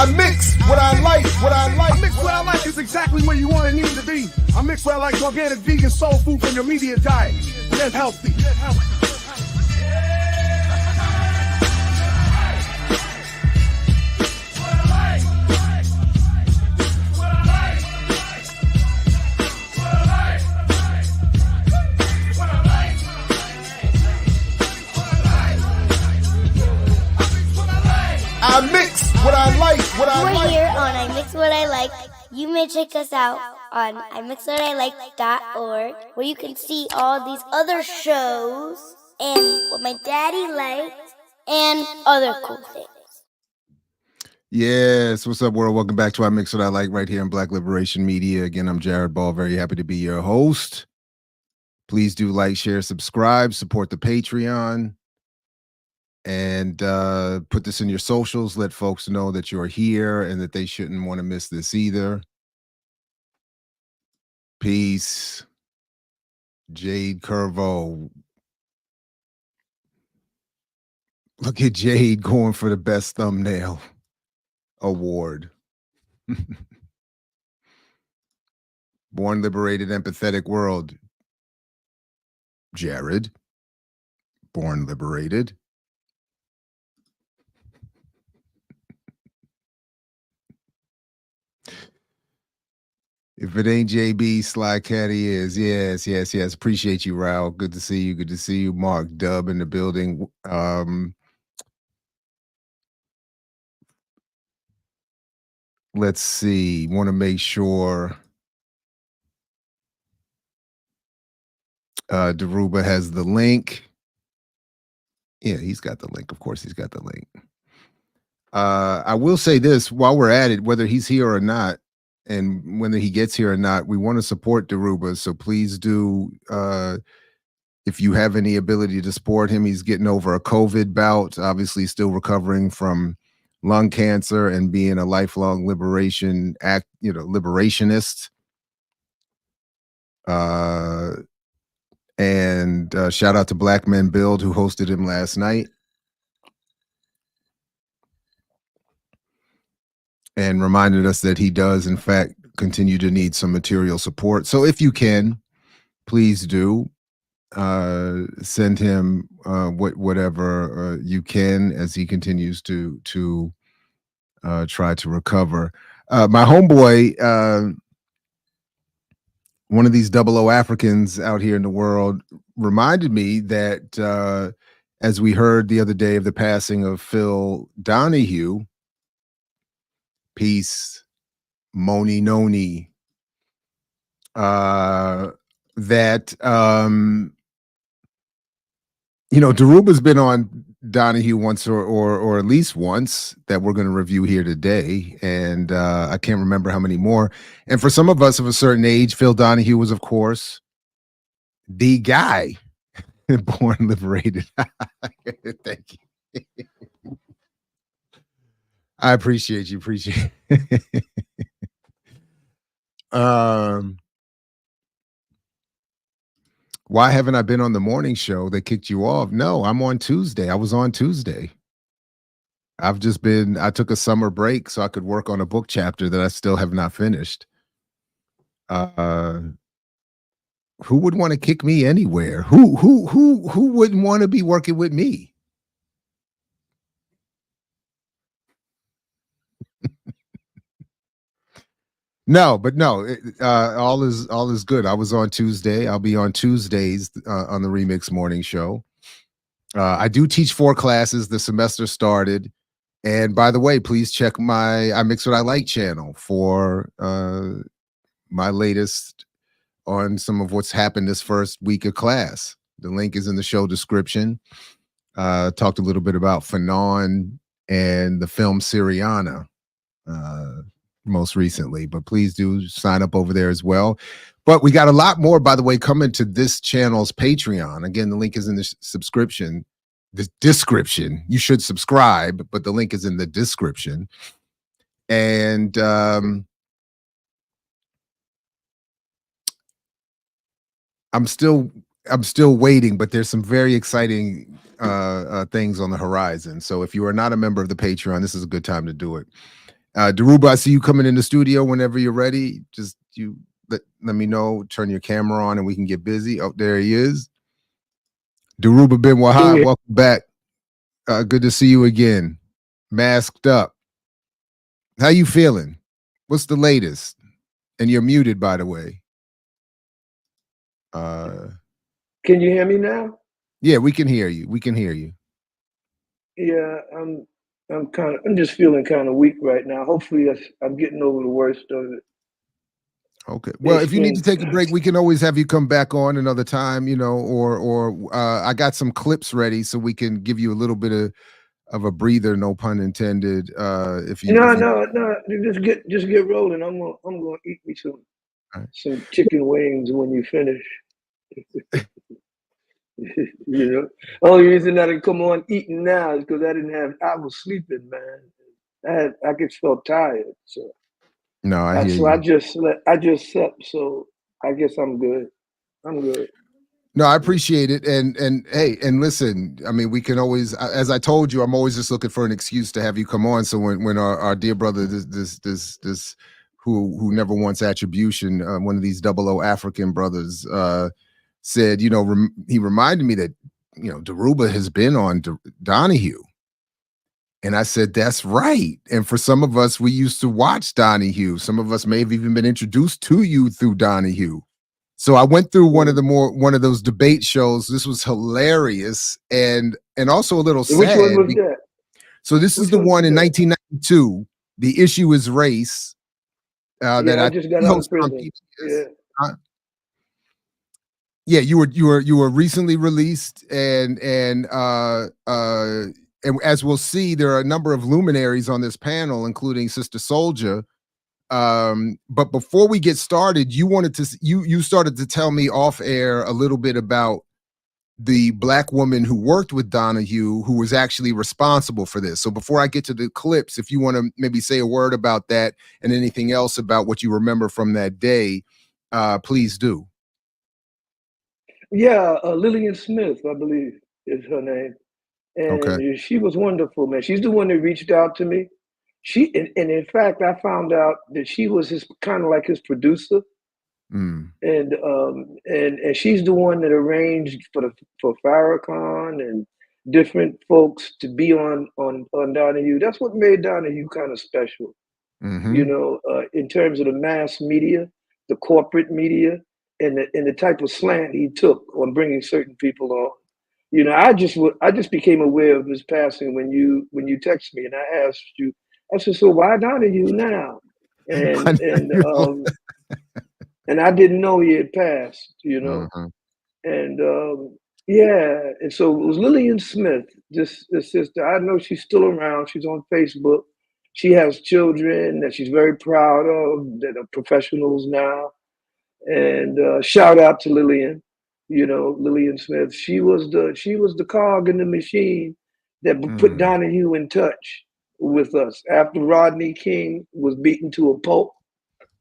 I mix what I like, what I like. I mix what I like is exactly where you want and need to be. I mix what I like, organic, vegan, soul food from your immediate diet. Live healthy. Live healthy. I mix what I like, what I like. We're here on I Mix What I Like. You may check us out on imixwhatilike.org, where you can see all these other shows and what my daddy likes and other cool things. Yes, what's up, world? Welcome back to I Mix What I Like right here in Black Liberation Media. Again, I'm Jared Ball, very happy to be your host. Please do like, share, subscribe, support the Patreon, and put this in your socials. Let folks know that you're here and that they shouldn't want to miss this either. Peace. Jade Curvo. Look at Jade going for the best thumbnail award. Born Liberated, Empathetic World. Jared. Born Liberated. If it ain't JB, Sly Caddy is. Yes. Appreciate you, Raul. Good to see you. Good to see you. Mark Dub in the building. Let's see. Want to make sure Dhoruba has the link. Yeah, he's got the link. Of course, he's got the link. I will say this while we're at it, whether he's here or not, and whether he gets here or not, we want to support Dhoruba. So please do, if you have any ability to support him. He's getting over a COVID bout, obviously still recovering from lung cancer and being a lifelong liberationist. And shout out to Black Men Build, who hosted him last night. And reminded us that he does, in fact, continue to need some material support. So if you can, please do send him whatever you can as he continues to try to recover. My homeboy, one of these 00 Africans out here in the world, reminded me that as we heard the other day of the passing of Phil Donahue, peace, Moni Noni, that Dhoruba's been on Donahue once or at least once that we're going to review here today, and I can't remember how many more. And for some of us of a certain age, Phil Donahue was, of course, the guy. Born Liberated. Thank you. I appreciate you. Why haven't I been on the morning show? They kicked you off. No, I'm on Tuesday. I was on Tuesday. I took a summer break so I could work on a book chapter that I still have not finished. Who would want to kick me anywhere? Who wouldn't want to be working with me? No, all is good. I was on Tuesday. I'll be on Tuesdays on the Remix Morning Show. I do teach 4 classes. The semester started. And by the way, please check my I Mix What I Like channel for my latest on some of what's happened this first week of class. The link is in the show description. Talked a little bit about Fanon and the film Syriana most recently, but please do sign up over there as well. But we got a lot more, by the way, coming to this channel's Patreon. Again, the link is in the description. You should subscribe, but the link is in the description. And I'm still waiting, but there's some very exciting things on the horizon. So if you are not a member of the Patreon, this is a good time to do it. Dhoruba, I see you coming in the studio whenever you're ready. Just you let me know, turn your camera on and we can get busy. Oh, there he is. Dhoruba bin-Wahad, welcome back. Good to see you again. Masked up. How you feeling? What's the latest? And you're muted, by the way. Can you hear me now? Yeah, we can hear you. We can hear you. Yeah, I'm just feeling kind of weak right now. Hopefully I'm getting over the worst of it. Okay. Well, if you need to take a break, we can always have you come back on another time, you know, or I got some clips ready so we can give you a little bit of a breather, no pun intended. If you No, just get rolling. I'm gonna eat me some chicken wings when you finish. You know, only reason I didn't come on eating now is because I was sleeping, man. I just felt tired, so no, I hear so you. I just slept, so I guess I'm good. I'm good. No, I appreciate it. And hey, and listen, I mean, we can always, as I told you, I'm always just looking for an excuse to have you come on. So when our dear brother, this who never wants attribution, one of these 00 African brothers, said, you know, he reminded me that, you know, Dhoruba has been on Donahue. And I said, that's right. And for some of us, we used to watch Donahue. Some of us may have even been introduced to you through Donahue. So I went through one of those debate shows. This was hilarious and also a little sad. Which one was that? So this is the one in 1992. The issue is race. That I just got out of prison. Yeah, you were recently released, and as we'll see, there are a number of luminaries on this panel, including Sister Soldier. But before we get started, you started to tell me off air a little bit about the Black woman who worked with Donahue, who was actually responsible for this. So before I get to the clips, if you want to maybe say a word about that and anything else about what you remember from that day, please do. Yeah, Lillian Smith, I believe is her name. And okay. She was wonderful, man. She's the one that reached out to me. And in fact, I found out that she was kind of like his producer. And she's the one that arranged for Farrakhan and different folks to be on Donahue. That's what made Donahue kind of special, you know, in terms of the mass media, the corporate media, and the type of slant he took on bringing certain people on. You know, I just became aware of his passing when you texted me, and I asked you. I said, "So why Donahue now?" And I didn't know he had passed, you know. And and so it was Lillian Smith, this sister. I know she's still around. She's on Facebook. She has children that she's very proud of that are professionals now. And shout out to Lillian, you know, Lillian Smith. She was the cog in the machine that put Donahue in touch with us after Rodney King was beaten to a pulp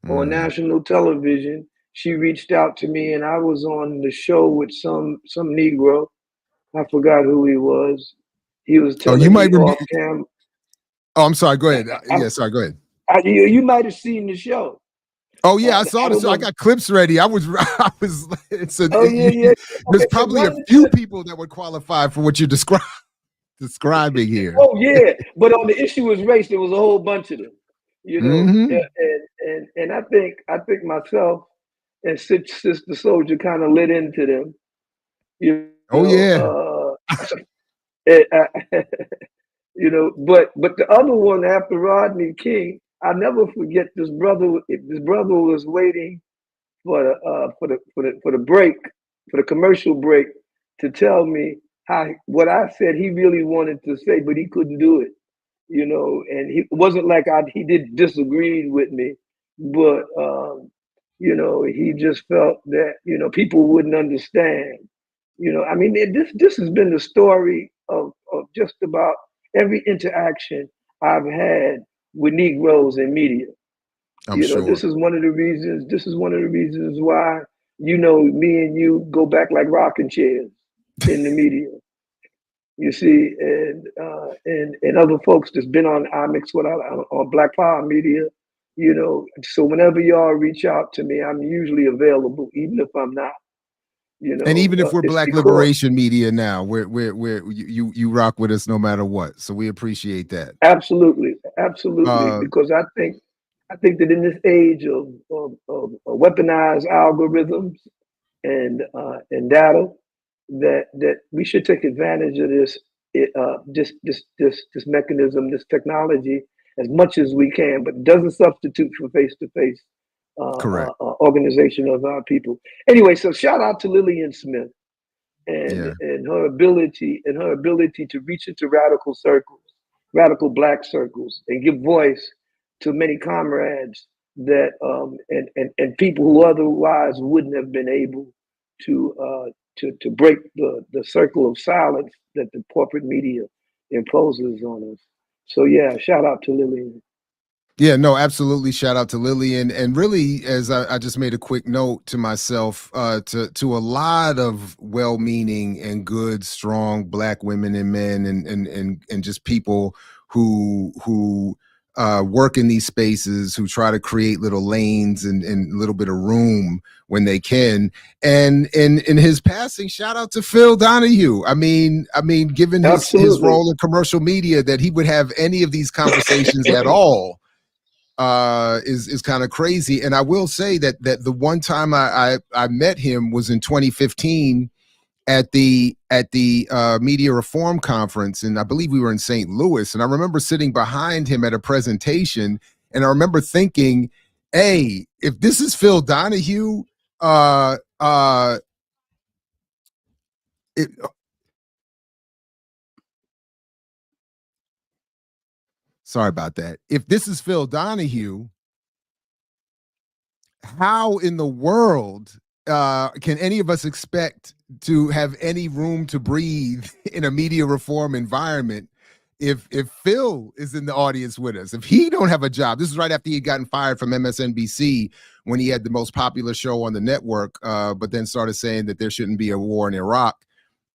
on national television. She reached out to me, and I was on the show with some Negro. I forgot who he was. He was telling me off camera. Oh, I'm sorry. Go ahead. Sorry. Go ahead. You might have seen the show. Oh yeah, I saw this. I got clips ready. I was. Yeah. There's probably a few people that would qualify for what you're describing here. Oh yeah, but on the issue was race, there was a whole bunch of them. You know, and I think myself and Sister Soldier kind of lit into them. You know, you know, but the other one after Rodney King, I'll never forget this brother. This brother was waiting for the break, for the commercial break, to tell me what I said he really wanted to say, but he couldn't do it. You know, and he wasn't like he did disagree with me, but you know, he just felt that, you know, people wouldn't understand. You know, I mean, this has been the story of just about every interaction I've had with Negroes in media. You know, this is one of the reasons. This is one of the reasons why, you know, me and you go back like rocking chairs in the media. You see, and other folks that's been on I Mix What I on Black Power Media, you know. So whenever y'all reach out to me, I'm usually available, even if I'm not. You know, and even if we're it's Black because Liberation Media now, you rock with us no matter what. So we appreciate that. absolutely, absolutely, because I think that in this age of weaponized algorithms and data, that we should take advantage of this mechanism, this technology, as much as we can, but it doesn't substitute for face-to-face Correct. organization of our people. Anyway, so shout out to Lillian Smith and Yeah. her ability to reach into radical circles, radical Black circles, and give voice to many comrades that and people who otherwise wouldn't have been able to to break the circle of silence that the corporate media imposes on us. So yeah, shout out to Lillian. Yeah, no, absolutely. Shout out to Lillian. And really, as I just made a quick note to myself, to a lot of well-meaning and good, strong Black women and men and just people who work in these spaces, who try to create little lanes and a little bit of room when they can. And in his passing, shout out to Phil Donahue. I mean, given his role in commercial media, that he would have any of these conversations at all is kind of crazy. And I will say that the one time I met him was in 2015 at the Media Reform Conference, and I believe we were in St. Louis. And I remember sitting behind him at a presentation, and I remember thinking, hey, if this is Phil Donahue, sorry about that. If this is Phil Donahue, how in the world can any of us expect to have any room to breathe in a media reform environment if Phil is in the audience with us? If he don't have a job, this is right after he had gotten fired from MSNBC when he had the most popular show on the network, but then started saying that there shouldn't be a war in Iraq,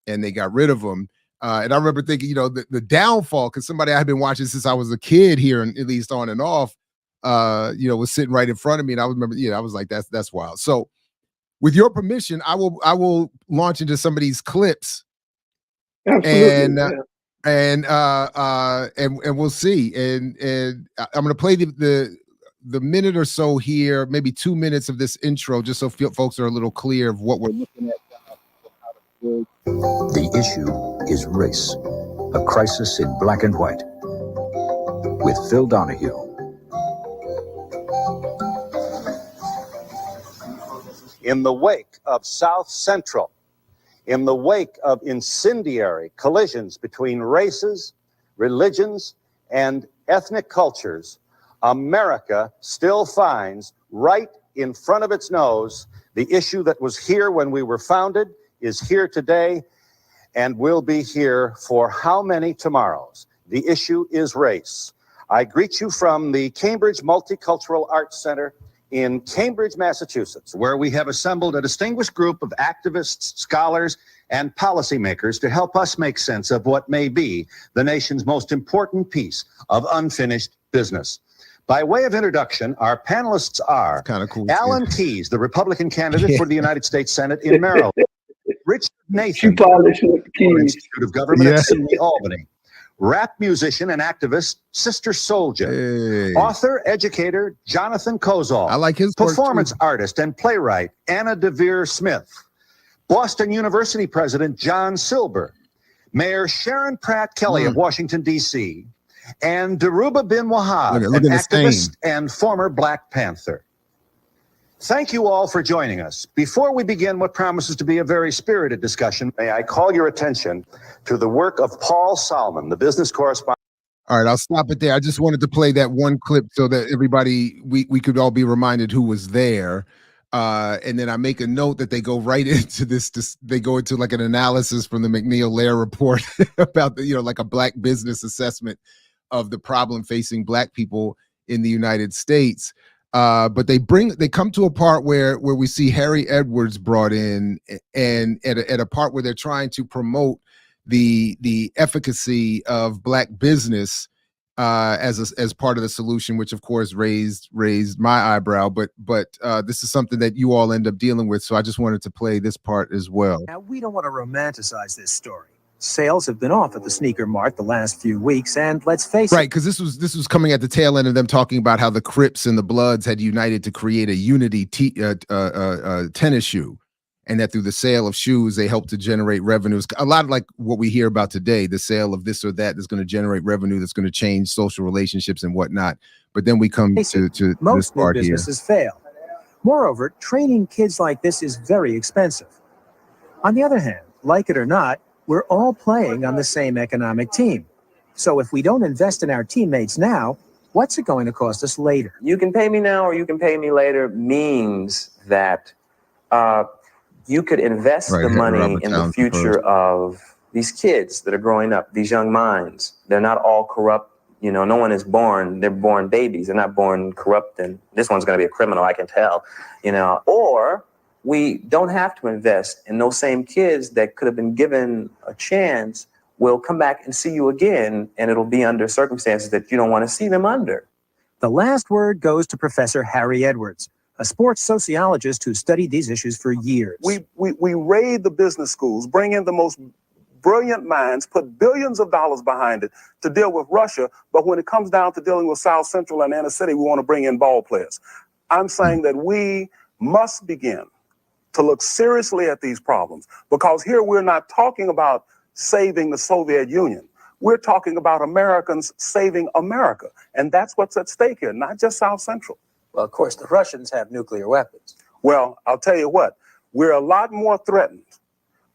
and they got rid of him. And I remember thinking, you know, the downfall, because somebody I had been watching since I was a kid here, and at least on and off, you know, was sitting right in front of me. And I remember, you know, I was like, that's wild. So with your permission, I will launch into some of these clips. Absolutely. And we'll see. And I'm going to play the minute or so here, maybe 2 minutes of this intro, just so folks are a little clear of what we're looking at. The issue is race, a crisis in black and white, with Phil Donahue. In the wake of South Central, in the wake of incendiary collisions between races, religions, and ethnic cultures, America still finds right in front of its nose the issue that was here when we were founded, is here today, and will be here for how many tomorrows? The issue is race. I greet you from the Cambridge Multicultural Arts Center in Cambridge, Massachusetts, where we have assembled a distinguished group of activists, scholars, and policymakers to help us make sense of what may be the nation's most important piece of unfinished business. By way of introduction, our panelists are kind of cool, Alan Keyes, the Republican candidate for the United States Senate in Maryland, Richard Nathan, Institute of Government at CUNY Albany, rap musician and activist Sister Souljah, author, educator Jonathan Kozol, I like his performance artist and playwright Anna DeVere Smith, Boston University President John Silber, Mayor Sharon Pratt Kelly of Washington, D.C., and Dhoruba bin-Wahad, an activist and former Black Panther. Thank you all for joining us. Before we begin what promises to be a very spirited discussion, may I call your attention to the work of Paul Solomon, the business correspondent. All right, I'll stop it there. I just wanted to play that one clip so that everybody, we could all be reminded who was there. And then I make a note that they go right into this, they go into like an analysis from the McNeil-Lehrer report about the, you know, like a Black business assessment of the problem facing Black people in the United States. But they come to a part where we see Harry Edwards brought in, and at a part where they're trying to promote the efficacy of Black business as part of the solution, which of course raised my eyebrow. But this is something that you all end up dealing with, so I just wanted to play this part as well. Now, we don't want to romanticize this story. Sales have been off at the sneaker mart the last few weeks, and let's face it. Right, because this was coming at the tail end of them talking about how the Crips and the Bloods had united to create a unity tennis shoe, and that through the sale of shoes, they helped to generate revenues. A lot like what we hear about today, the sale of this or that is going to generate revenue that's going to change social relationships and whatnot. But then we come to most this part new here. businesses fail. Moreover, training kids like this is very expensive. On the other hand, like it or not, we're all playing on the same economic team. So if we don't invest in our teammates now, what's it going to cost us later? You can pay me now or you can pay me later means that you could invest the money in the future of these kids that are growing up, these young minds. They're not all corrupt. You know, no one is born, they're born babies. They're not born corrupt and this one's going to be a criminal, I can tell, you know. Or we don't have to invest in those same kids that could have been given a chance will come back and see you again, and it'll be under circumstances that you don't want to see them under. The last word goes to Professor Harry Edwards, a sports sociologist who studied these issues for years. We raid the business schools, bring in the most brilliant minds, put billions of dollars behind it to deal with Russia, but when it comes down to dealing with South Central and inner city, we want to bring in ball players. I'm saying that we must begin to look seriously at these problems, because here we're not talking about saving the Soviet Union. We're talking about Americans saving America. And that's what's at stake here, not just South Central. Well, of course, the Russians have nuclear weapons. Well, I'll tell you what, we're a lot more threatened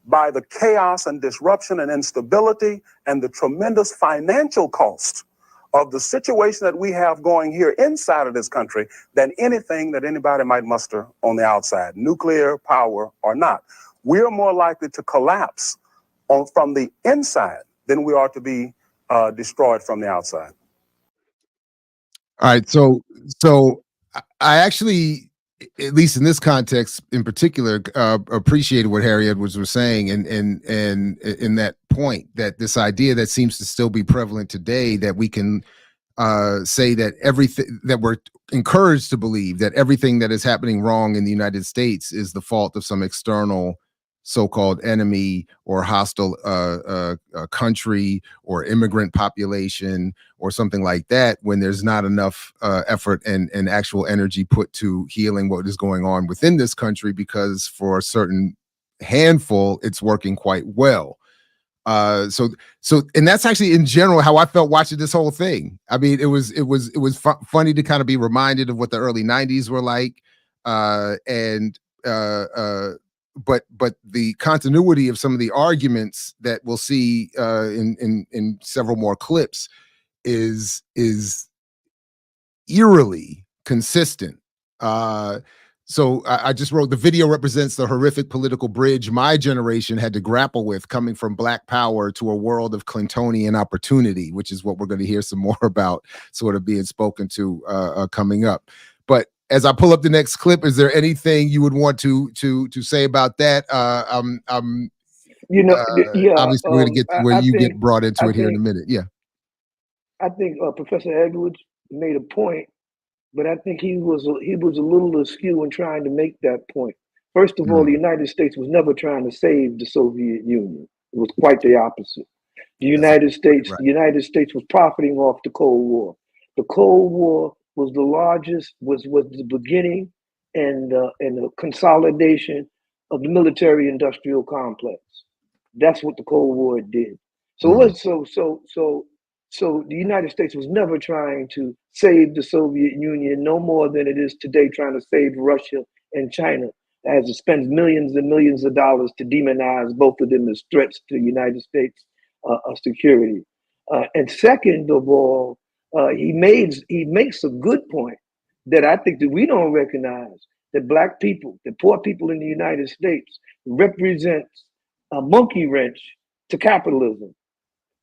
by the chaos and disruption and instability and the tremendous financial cost of the situation that we have going here inside of this country than anything that anybody might muster on the outside, nuclear power or not. We're more likely to collapse from the inside than we are to be destroyed from the outside. All right, so I actually, at least in this context in particular, appreciated what Harry Edwards was saying, and in that point, that this idea that seems to still be prevalent today, that we can say that everything, that we're encouraged to believe that everything that is happening wrong in the United States is the fault of some external so-called enemy or hostile country or immigrant population or something like that, when there's not enough effort and actual energy put to healing what is going on within this country, because for a certain handful, it's working quite well. So and that's actually in general how I felt watching this whole thing. I mean, it was funny to kind of be reminded of what the early 90s were like, but the continuity of some of the arguments that we'll see in several more clips is eerily consistent. So I just wrote, the video represents the horrific political bridge my generation had to grapple with, coming from Black power to a world of Clintonian opportunity, which is what we're going to hear some more about sort of being spoken to coming up. But as I pull up the next clip, is there anything you would want to say about that? Obviously we're going to get to where you get brought into it here in a minute. Yeah. I think Professor Edwards made a point, but I think he was a little askew in trying to make that point. First of all, the United States was never trying to save the Soviet Union. It was quite the opposite. The United States was profiting off the Cold War. The Cold War was the largest, was the beginning and the consolidation of the military-industrial complex. That's what the Cold War did. So the United States was never trying to save the Soviet Union, no more than it is today trying to save Russia and China, as it spends millions and millions of dollars to demonize both of them as threats to the United States security. And second of all, he makes a good point that I think that we don't recognize, that Black people, the poor people in the United States, represents a monkey wrench to capitalism.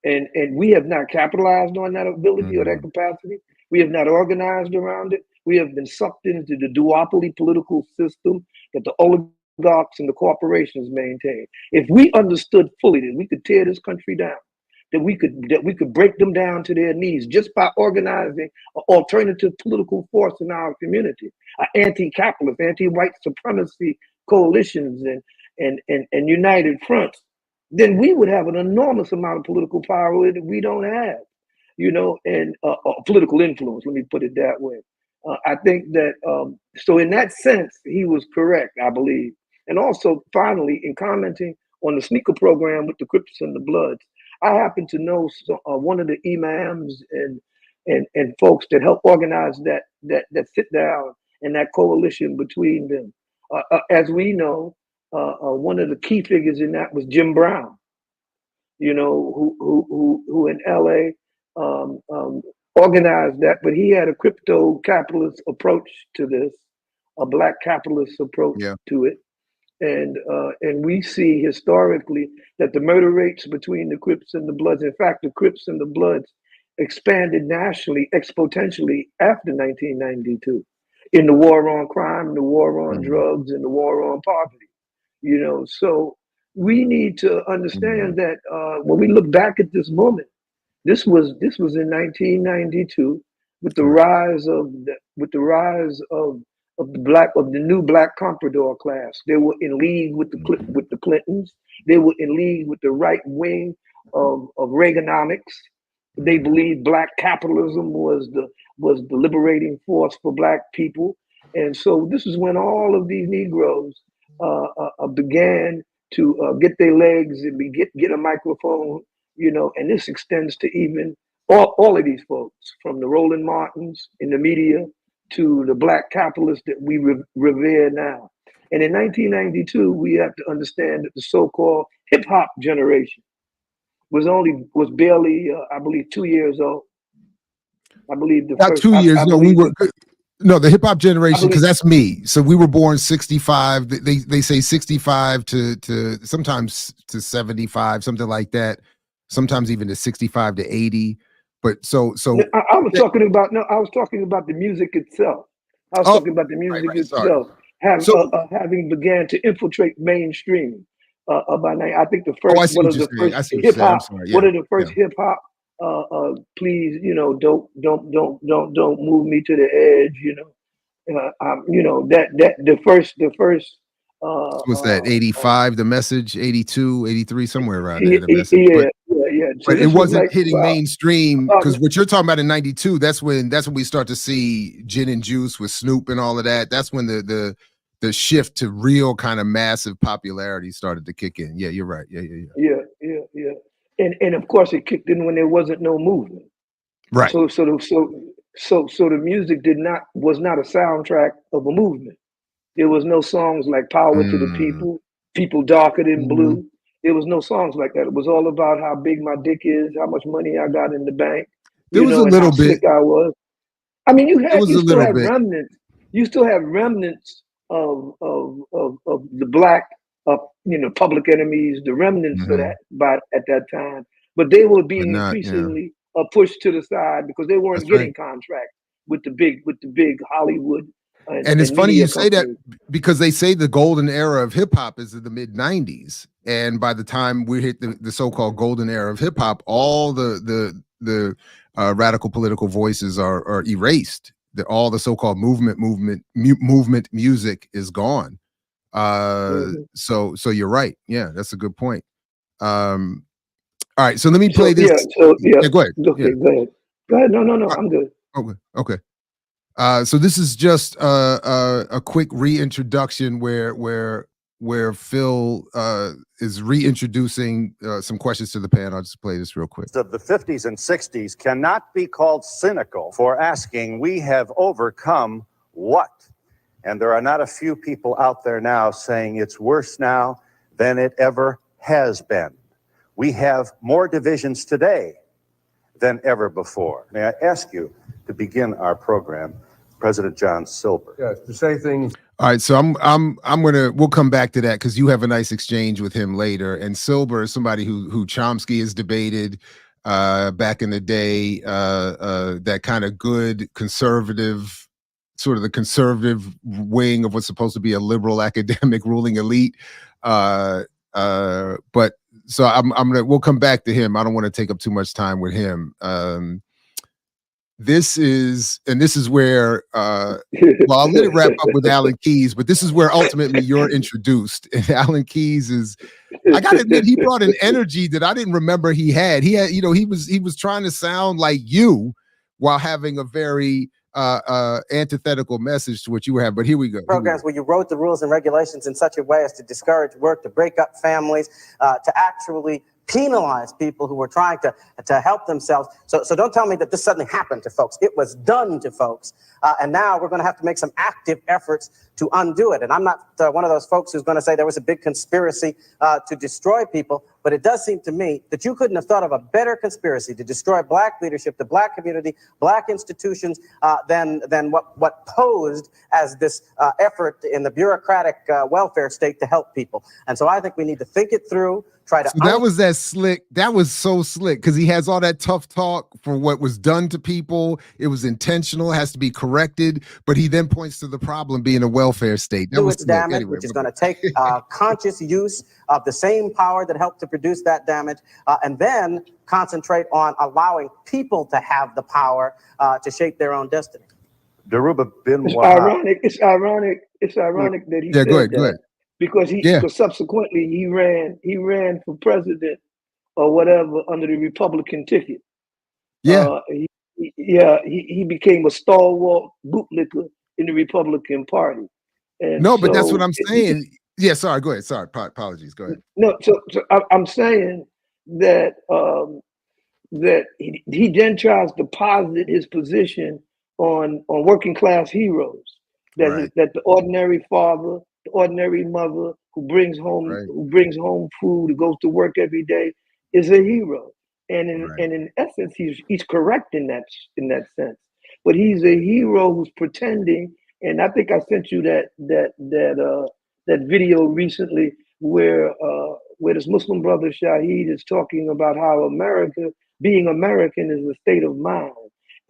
And we have not capitalized on that ability or that capacity. We have not organized around it. We have been sucked into the duopoly political system that the oligarchs and the corporations maintain. If we understood fully that we could tear this country down, that we could break them down to their knees just by organizing an alternative political force in our community, anti-capitalist, anti-white supremacy coalitions and united fronts, then we would have an enormous amount of political power that we don't have, and political influence. Let me put it that way. I think that, so in that sense, he was correct, I believe. And also, finally, in commenting on the sneaker program with the Crips and the Bloods, I happen to know one of the imams and folks that helped organize that sit down and that coalition between them. As we know, one of the key figures in that was Jim Brown, who in LA organized that, but he had a crypto capitalist approach to this, a black capitalist approach to it. And we see historically that the murder rates between the Crips and the Bloods, in fact, the Crips and the Bloods expanded nationally exponentially after 1992 in the war on crime, the war on drugs, and the war on poverty. So we need to understand that when we look back at this moment, this was in 1992 with the rise of the new black comprador class. They were in league with the Clintons. They were in league with the right wing of Reaganomics. They believed black capitalism was the liberating force for black people. And so this is when all of these Negroes began to get their legs and get a microphone, and this extends to even all of these folks, from the Roland Martins in the media to the black capitalists that we revere now. And in 1992, we have to understand that the so-called hip hop generation was barely, I believe, 2 years old. I believe the Not first 2 years. No, we were. No, the hip hop generation, because that's me. So we were born 65. They say 65 to sometimes to 75, something like that. Sometimes even to 65 to 80. But so I was talking about the music itself. I was talking about the music itself having began to infiltrate mainstream. By now, I think the first one of the first hip hop, one of the first hip hop. Please, don't move me to the edge. The first. What's that? 85, the message, 82, 83, somewhere around there. The message. Yeah. But it wasn't hitting mainstream, because what you're talking about in 92, that's when we start to see Gin and Juice with Snoop and all of that. That's when the shift to real kind of massive popularity started to kick in. Yeah, you're right. Yeah. And of course it kicked in when there wasn't no movement. Right. So the music was not a soundtrack of a movement. There was no songs like Power to the People Darker Than Blue. There was no songs like that. It was all about how big my dick is, how much money I got in the bank. There was a little bit. Sick I was. I mean, you still have remnants. You still have remnants of the black, Public Enemies, the remnants of that at that time. But they were being increasingly pushed to the side because they weren't getting contracts with the big Hollywood. And it's funny you say that, because they say the golden era of hip hop is in the mid 90s. And by the time we hit the so-called golden era of hip hop, all the radical political voices are erased. All the so-called movement music is gone. So you're right. Yeah, that's a good point. All right. So let me play this. Go ahead. Okay, go ahead. No, I'm good. Okay. So this is just a quick reintroduction where Phil is reintroducing some questions to the panel. I'll just play this real quick. Of the 50s and 60s cannot be called cynical for asking, we have overcome what? And there are not a few people out there now saying it's worse now than it ever has been. We have more divisions today than ever before. May I ask you to begin our program, President John Silber? Yes, to say things. All right, so we'll come back to that, because you have a nice exchange with him later. And Silber is somebody who Chomsky has debated back in the day, that kind of good conservative sort of the conservative wing of what's supposed to be a liberal academic ruling elite. But so we'll come back to him. I don't want to take up too much time with him. This is where well, I'll let it wrap up with Alan Keyes, but this is where ultimately you're introduced. And Alan Keyes is, I gotta admit, he brought an energy that I didn't remember he had. He had, he was trying to sound like you while having a very antithetical message to what you have. But here we go. Programs where you wrote the rules and regulations in such a way as to discourage work, to break up families, to actually penalize people who were trying to help themselves. So don't tell me that this suddenly happened to folks. It was done to folks. And now we're going to have to make some active efforts to undo it. And I'm not one of those folks who's going to say there was a big conspiracy to destroy people. But it does seem to me that you couldn't have thought of a better conspiracy to destroy black leadership, the black community, black institutions than what posed as this effort in the bureaucratic welfare state to help people. And so I think we need to think it through. So that was that slick. That was so slick because he has all that tough talk for what was done to people. It was intentional, has to be corrected, but he then points to the problem being a welfare state. That was damage, anyway, which is going to take conscious use of the same power that helped to produce that damage, and then concentrate on allowing people to have the power to shape their own destiny. Dhoruba bin-Wahad. It's ironic that he said go ahead. Because because subsequently he ran for president or whatever under the Republican ticket. He became a stalwart bootlicker in the Republican Party. And but that's what I'm saying. Sorry, go ahead. Sorry, apologies. Go ahead. No, so I'm saying that that he then tries to posit his position on working class heroes. That the ordinary father, the ordinary mother who brings home food, who goes to work every day, is a hero. And in essence, he's correct in that sense. But he's a hero who's pretending. And I think I sent you that video recently where this Muslim brother Shahid is talking about how being American is a state of mind.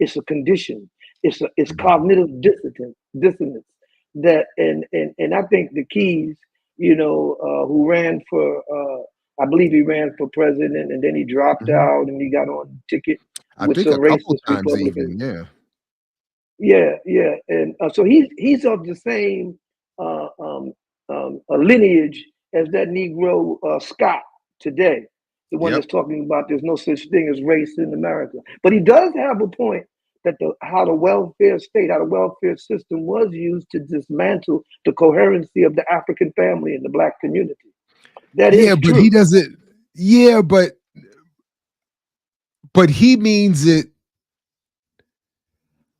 It's a condition. It's cognitive dissonance. That and I think the Keyes, who ran for I believe he ran for president and then he dropped out and he got on the ticket with some racist Republicans. And so he's of the same lineage as that Negro Scott today, the one that's talking about there's no such thing as race in America. But he does have a point that how the welfare state, how the welfare system was used to dismantle the coherency of the African family and the black community. That is but true. he doesn't. Yeah, but he means it.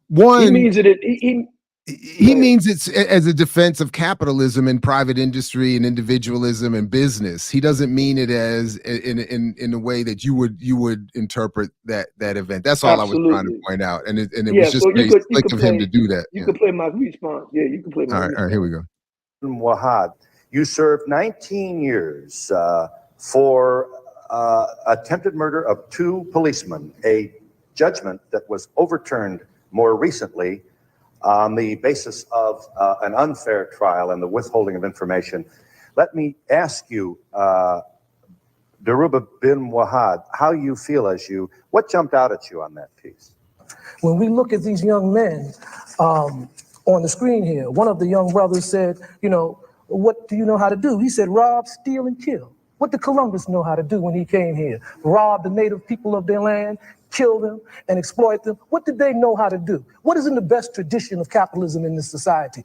One, he means it. He means it's as a defense of capitalism and private industry and individualism and business. He doesn't mean it as in a way that you would interpret that event. That's all I was trying to point out. And it was just very slick of him to do that. You can play my response. Yeah, you can play my response. All right, here we go. Wahad, you served 19 years for attempted murder of 2 policemen, a judgment that was overturned more recently on the basis of an unfair trial and the withholding of information. Let me ask you, Dhoruba bin-Wahad, how you feel what jumped out at you on that piece? When we look at these young men on the screen here, one of the young brothers said, what do you know how to do? He said, rob, steal, and kill. What did Columbus know how to do when he came here? Rob the native people of their land, kill them, and exploit them. What did they know how to do? What is in the best tradition of capitalism in this society?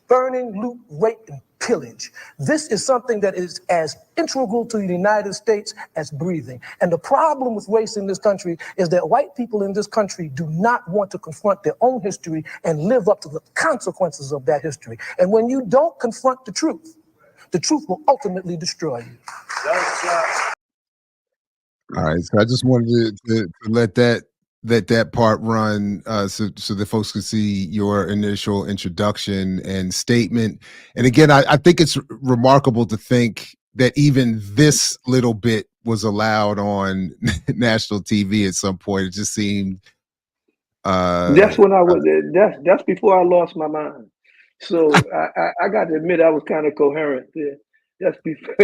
Burning, loot, rape, and pillage. This is something that is as integral to the United States as breathing. And the problem with race in this country is that white people in this country do not want to confront their own history and live up to the consequences of that history. And when you don't confront the truth will ultimately destroy you. All right, so I just wanted to let that part run so that folks could see your initial introduction and statement. And again, I think it's remarkable to think that even this little bit was allowed on national TV at some point. It just seemed That's when I was. That's before I lost my mind. So I got to admit I was kind of coherent there. That's before.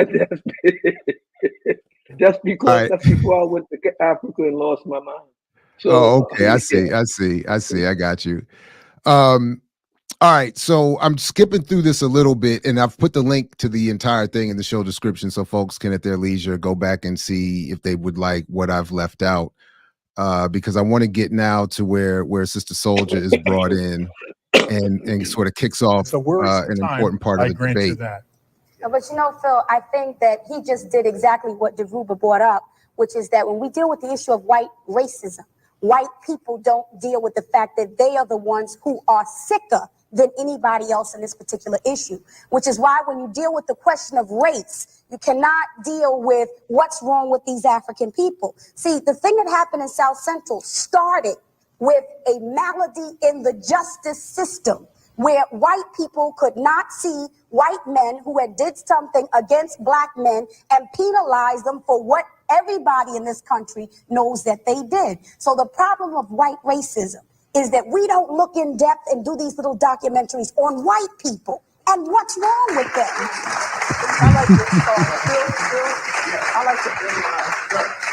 That's because right. that's before I went to Africa and lost my mind. So okay, I see. I got you. All right, so I'm skipping through this a little bit, and I've put the link to the entire thing in the show description so folks can, at their leisure, go back and see if they would like what I've left out. Because I want to get now to where Sister Soldier is brought in and sort of kicks off an important part of the debate. But you know, Phil, I think that he just did exactly what Dhoruba brought up, which is that when we deal with the issue of white racism, white people don't deal with the fact that they are the ones who are sicker than anybody else in this particular issue, which is why when you deal with the question of race, you cannot deal with what's wrong with these African people. See, the thing that happened in South Central started with a malady in the justice system where white people could not see white men who had did something against black men and penalize them for what everybody in this country knows that they did. So the problem of white racism is that we don't look in depth and do these little documentaries on white people and what's wrong with them.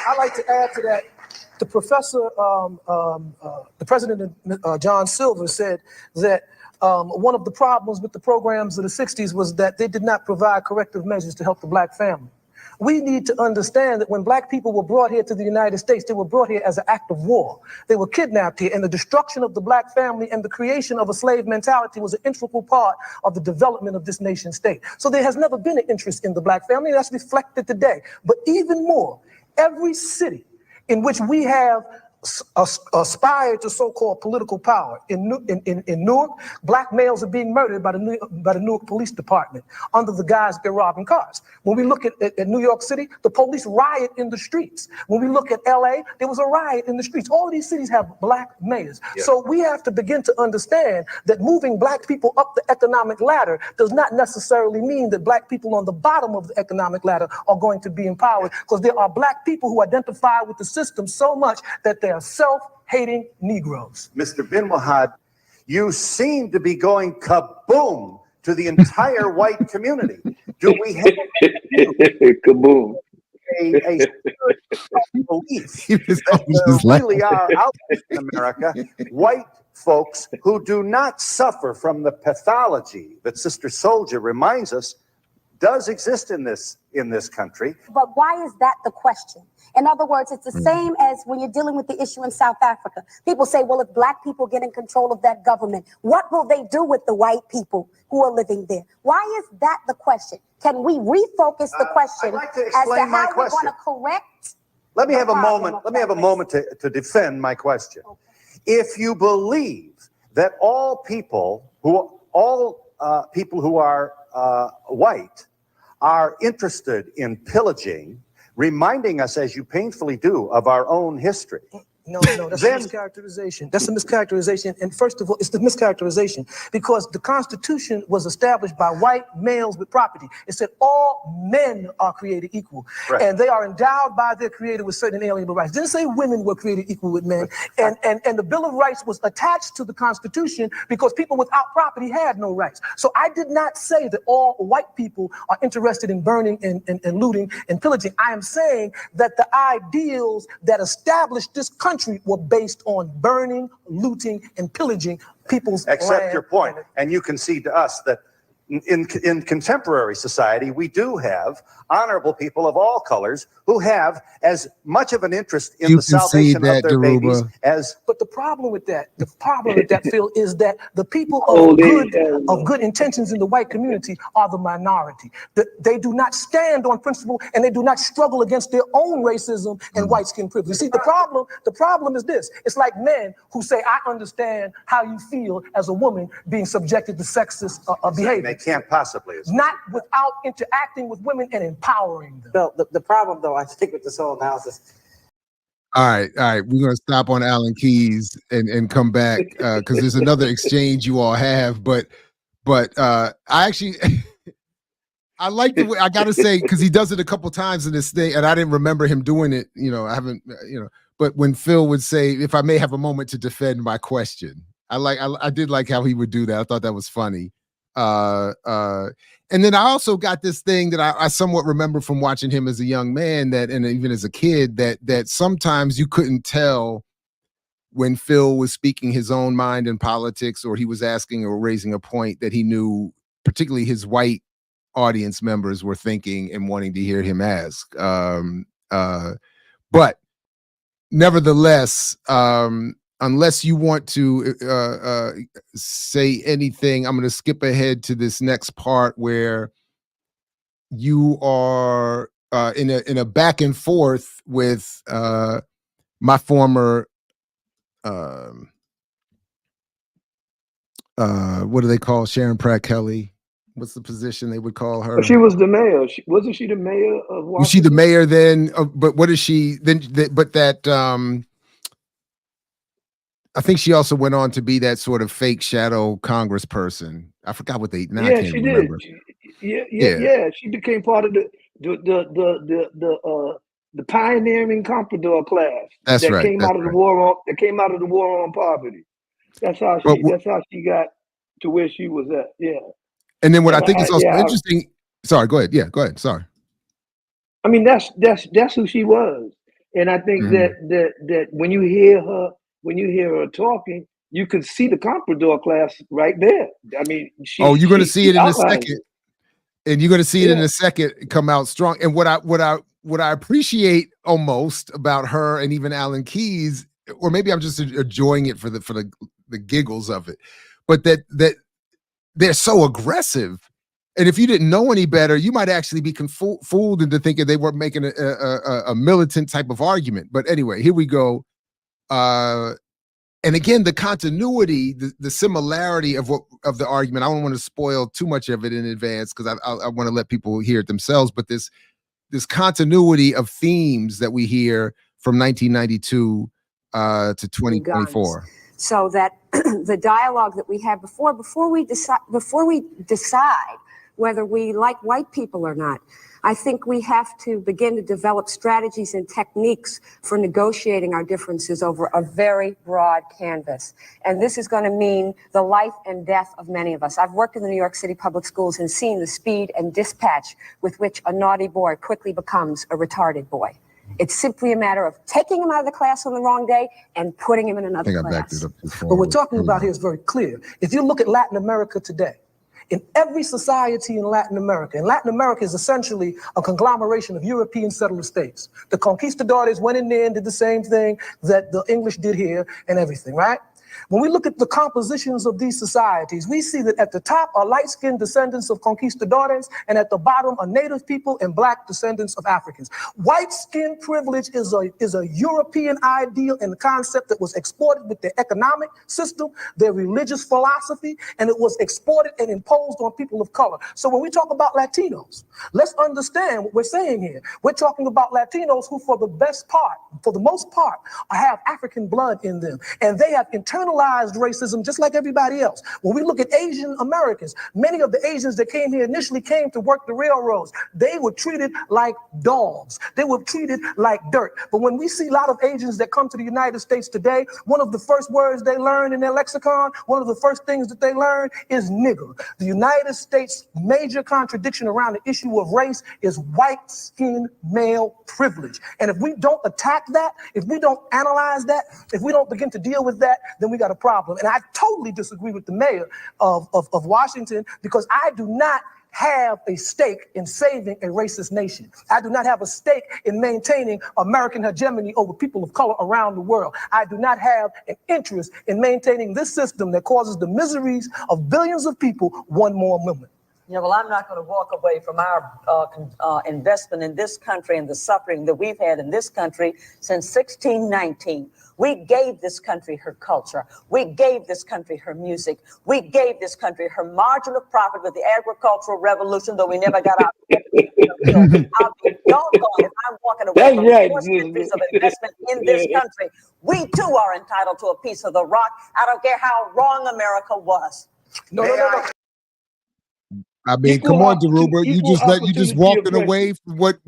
I like to add to that. The professor, the president, John Silver, said that one of the problems with the programs of the 60s was that they did not provide corrective measures to help the black family. We need to understand that when black people were brought here to the United States, they were brought here as an act of war. They were kidnapped here, and the destruction of the black family and the creation of a slave mentality was an integral part of the development of this nation state. So there has never been an interest in the black family, and that's reflected today. But even more, every city in which we have aspired to so-called political power. In Newark, black males are being murdered by the Newark Police Department under the guise they're robbing cars. When we look at New York City, the police riot in the streets. When we look at LA, there was a riot in the streets. All of these cities have black mayors. Yeah. So we have to begin to understand that moving black people up the economic ladder does not necessarily mean that black people on the bottom of the economic ladder are going to be empowered, because there are black people who identify with the system so much that they are self-hating Negroes. Mr. bin-Wahad, you seem to be going kaboom to the entire white community. Do we have kaboom? A belief that there really are out in America white folks who do not suffer from the pathology that Sister Soldier reminds us does exist in this country. But why is that the question? In other words, it's the same as when you're dealing with the issue in South Africa. People say, well, if black people get in control of that government, what will they do with the white people who are living there? Why is that the question? Can we refocus the question I'd like to as to explain my how we're question. going to correct? Let me have a moment to defend my question. Okay. If you believe that all people who are white are interested in pillaging, reminding us, as you painfully do, of our own history. No, that's a mischaracterization. That's a mischaracterization. And first of all, it's the mischaracterization because the Constitution was established by white males with property. It said all men are created equal. Right. And they are endowed by their creator with certain inalienable rights. It didn't say women were created equal with men. And the Bill of Rights was attached to the Constitution because people without property had no rights. So I did not say that all white people are interested in burning and looting and pillaging. I am saying that the ideals that established this country were based on burning, looting, and pillaging people's land. Accept your point, and you concede to us that in contemporary society, we do have honorable people of all colors who have as much of an interest in the salvation of their babies as. But the problem with that, Phil, is that the people of good intentions in the white community are the minority. They do not stand on principle, and they do not struggle against their own racism and white skin privilege. See, the problem is this: it's like men who say, "I understand how you feel as a woman being subjected to sexist behavior." They can't possibly. Not without interacting with women and empowering them. Bill, the problem, though, I think with this whole analysis. All right. We're going to stop on Alan Keyes and come back because there's another exchange you all have. But I actually, I like the way, I gotta say, because he does it a couple times in this thing, and I didn't remember him doing it. I haven't, but when Phil would say, if I may have a moment to defend my question, I did like how he would do that. I thought that was funny. And then I also got this thing that I somewhat remember from watching him as a young man, and even as a kid, that sometimes you couldn't tell when Phil was speaking his own mind in politics, or he was asking or raising a point that he knew particularly his white audience members were thinking and wanting to hear him ask. But nevertheless, unless you want to say anything, I'm going to skip ahead to this next part where you are in a back and forth with my former what do they call Sharon Pratt Kelly? What's the position they would call her? She was the mayor. Wasn't she the mayor of Washington? Was she the mayor then? But what is she then? But that I think she also went on to be that sort of fake shadow congressperson. I forgot what they. Now I can't remember. Yeah. She became part of the pioneering comprador class. That's right. Came out of the war on poverty. That's how she got to where she was at. Yeah. And then what I think is also interesting. Sorry, go ahead. Yeah, go ahead. Sorry. I mean, that's who she was, and I think that when you hear her talking, you could see the comprador class right there. I mean, you're going to see it in a second, and you're going to see it in a second come out strong. And what I appreciate almost about her and even Alan Keyes, or maybe I'm just enjoying it for the giggles of it, but that they're so aggressive. And if you didn't know any better, you might actually be fooled into thinking they were making a militant type of argument. But anyway, here we go. And again, the continuity, the similarity of the argument. I don't want to spoil too much of it in advance because I want to let people hear it themselves. But this continuity of themes that we hear from 1992 to 2024. So that the dialogue that we had before we decide whether we like white people or not, I think we have to begin to develop strategies and techniques for negotiating our differences over a very broad canvas. And this is going to mean the life and death of many of us. I've worked in the New York City public schools and seen the speed and dispatch with which a naughty boy quickly becomes a retarded boy. It's simply a matter of taking him out of the class on the wrong day and putting him in another class. What we're talking about here is very clear. If you look at Latin America today, in every society in Latin America, and Latin America is essentially a conglomeration of European settler states. The conquistadores went in there and did the same thing that the English did here and everything, right? When we look at the compositions of these societies, we see that at the top are light-skinned descendants of conquistadores, and at the bottom are native people and black descendants of Africans. White skin privilege is a European ideal and concept that was exported with their economic system, their religious philosophy, and it was exported and imposed on people of color. So when we talk about Latinos, let's understand what we're saying here. We're talking about Latinos who, for the most part, have African blood in them, and they have internalized racism just like everybody else. When we look at Asian Americans, many of the Asians that came here initially came to work the railroads. They were treated like dogs. They were treated like dirt. But when we see a lot of Asians that come to the United States today, one of the first words they learn in their lexicon, one of the first things that they learn is nigger. The United States' major contradiction around the issue of race is white skin male privilege. And if we don't attack that, if we don't analyze that, if we don't begin to deal with that, then we got a problem. And I totally disagree with the mayor of Washington, because I do not have a stake in saving a racist nation. I do not have a stake in maintaining American hegemony over people of color around the world. I do not have an interest in maintaining this system that causes the miseries of billions of people one more moment. Yeah, well, I'm not going to walk away from our investment in this country and the suffering that we've had in this country since 1619. We gave this country her culture. We gave this country her music. We gave this country her margin of profit with the agricultural revolution, though we never got out. I'll be doggone if I'm walking away from 4 centuries of investment in this country. We too are entitled to a piece of the rock. I don't care how wrong America was. No. I mean, come on, Dhoruba. You just walking away from what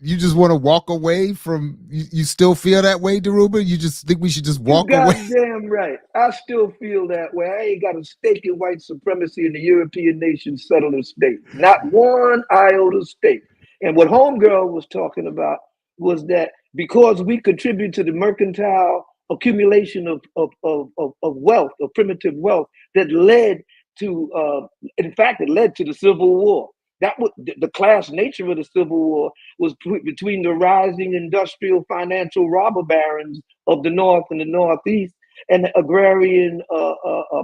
you just want to walk away from. You still feel that way, Dhoruba? You just think we should just walk away? Goddamn right. I still feel that way. I ain't got a stake in white supremacy in the European nation settler state. Not one iota stake. And what Homegirl was talking about was that because we contribute to the mercantile accumulation of wealth, of primitive wealth, that led to, in fact, it led to the Civil War. That was the class nature of the Civil War was between the rising industrial financial robber barons of the North and the Northeast and the agrarian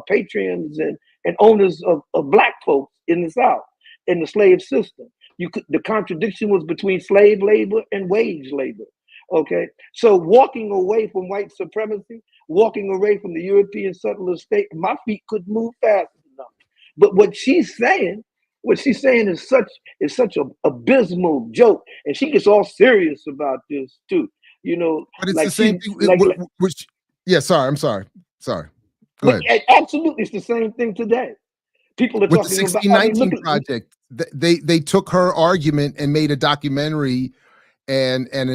patrons and owners of black folks in the South in the slave system. The contradiction was between slave labor and wage labor. Okay, so walking away from white supremacy, walking away from the European settler state, my feet could move fast enough. But what she's saying is such an abysmal joke, and she gets all serious about this too. You know, but it's the same thing. I'm sorry. Go ahead. Absolutely, it's the same thing today. People are with talking the 1619 project. They took her argument and made a documentary and a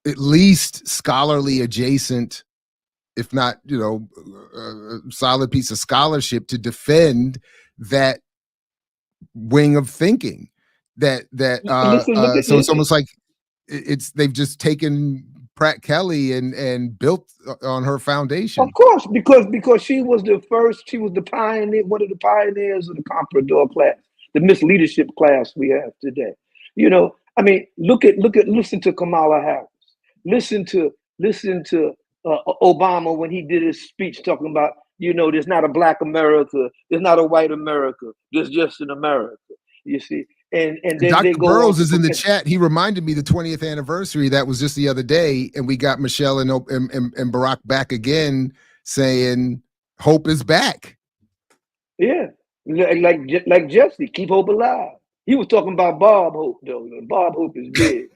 at least scholarly adjacent, if not, a solid piece of scholarship to defend that wing of thinking. So it's almost like they've just taken Pratt Kelly and built on her foundation. Of course, because she was the pioneer, one of the pioneers of the comprador class, the misleadership class we have today. I mean, listen to Kamala Harris. Listen to Obama when he did his speech talking about, there's not a black America, there's not a white America, there's just an America. You see, and then Dr. they go Burroughs is in the chat. He reminded me the 20th anniversary. That was just the other day, and we got Michelle and Barack back again, saying hope is back. Yeah, like Jesse, keep hope alive. He was talking about Bob Hope though. Bob Hope is dead.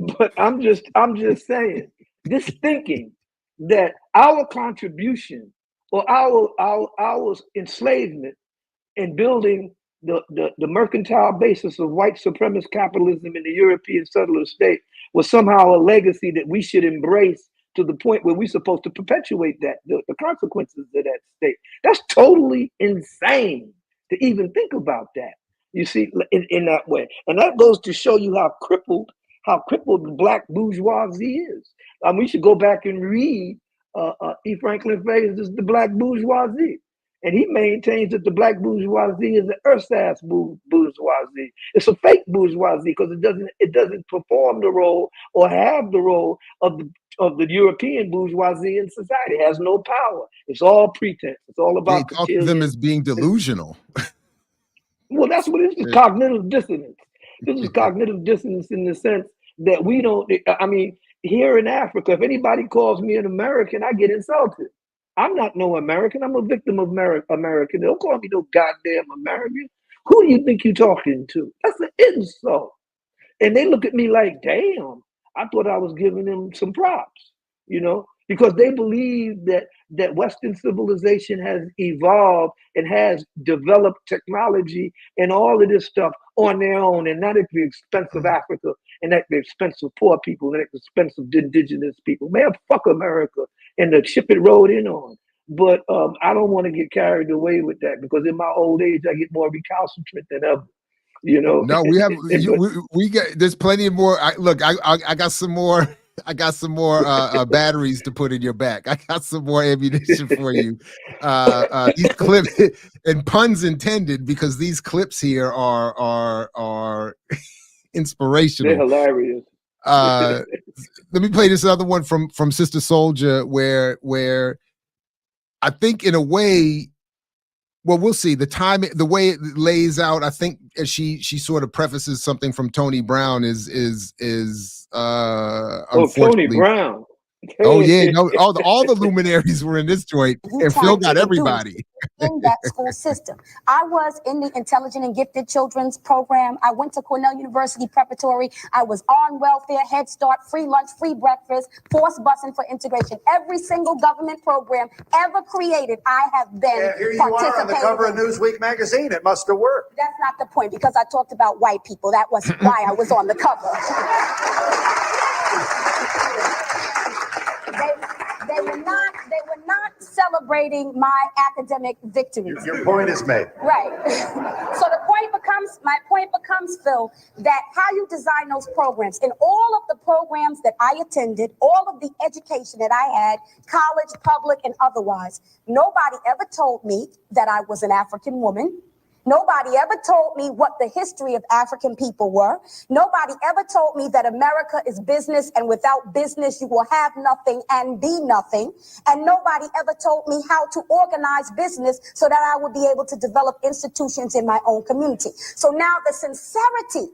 But I'm just saying, this thinking that our contribution or our enslavement in building the mercantile basis of white supremacist capitalism in the European settler state was somehow a legacy that we should embrace to the point where we're supposed to perpetuate that, the consequences of that state. That's totally insane to even think about that, you see, in that way. And that goes to show you how crippled the black bourgeoisie is. We should go back and read E. Franklin Fraser's The Black Bourgeoisie. And he maintains that the black bourgeoisie is an ersatz bourgeoisie. It's a fake bourgeoisie because it doesn't perform the role or have the role of the European bourgeoisie in society. It has no power. It's all pretense. It's all about they talk to them as being delusional. Well, that's what it is. Cognitive dissonance. This is cognitive dissonance in the sense that we don't. I mean, here in Africa, if anybody calls me an American, I get insulted. I'm not no American. I'm a victim of American. Don't call me no goddamn American. Who do you think you're talking to? That's an insult. And they look at me like, damn, I thought I was giving them some props, because they believe that Western civilization has evolved and has developed technology and all of this stuff on their own, and not at the expense of Africa and at the expense of poor people and at the expense of indigenous people. Man, fuck America and the ship it rode in on. But I don't want to get carried away with that, because in my old age, I get more recalcitrant than ever. No, we have we got. There's plenty of more. I got some more. I got some more batteries to put in your back. I got some more ammunition for you. These clips, and puns intended, because these clips here are inspirational. They're hilarious. Let me play this other one from Sister Souljah, where I think in a way, well, we'll see the way it lays out. I think as she sort of prefaces something from Tony Brown is Tony Brown. Oh yeah, no, all the luminaries were in this joint, and Phil got everybody. in that school system. I was in the Intelligent and Gifted Children's program. I went to Cornell University Preparatory. I was on welfare, Head Start, free lunch, free breakfast, forced busing for integration. Every single government program ever created, I have been Here you are on the cover of Newsweek magazine. It must have worked. That's not the point, because I talked about white people. That was why I was on the cover. They were not celebrating my academic victories. Your point is made. Right. So my point becomes, Phil, that how you design those programs. In all of the programs that I attended, all of the education that I had, college, public, and otherwise, nobody ever told me that I was an African woman. Nobody ever told me what the history of African people were. Nobody ever told me that America is business, and without business, you will have nothing and be nothing. And nobody ever told me how to organize business so that I would be able to develop institutions in my own community. So now the sincerity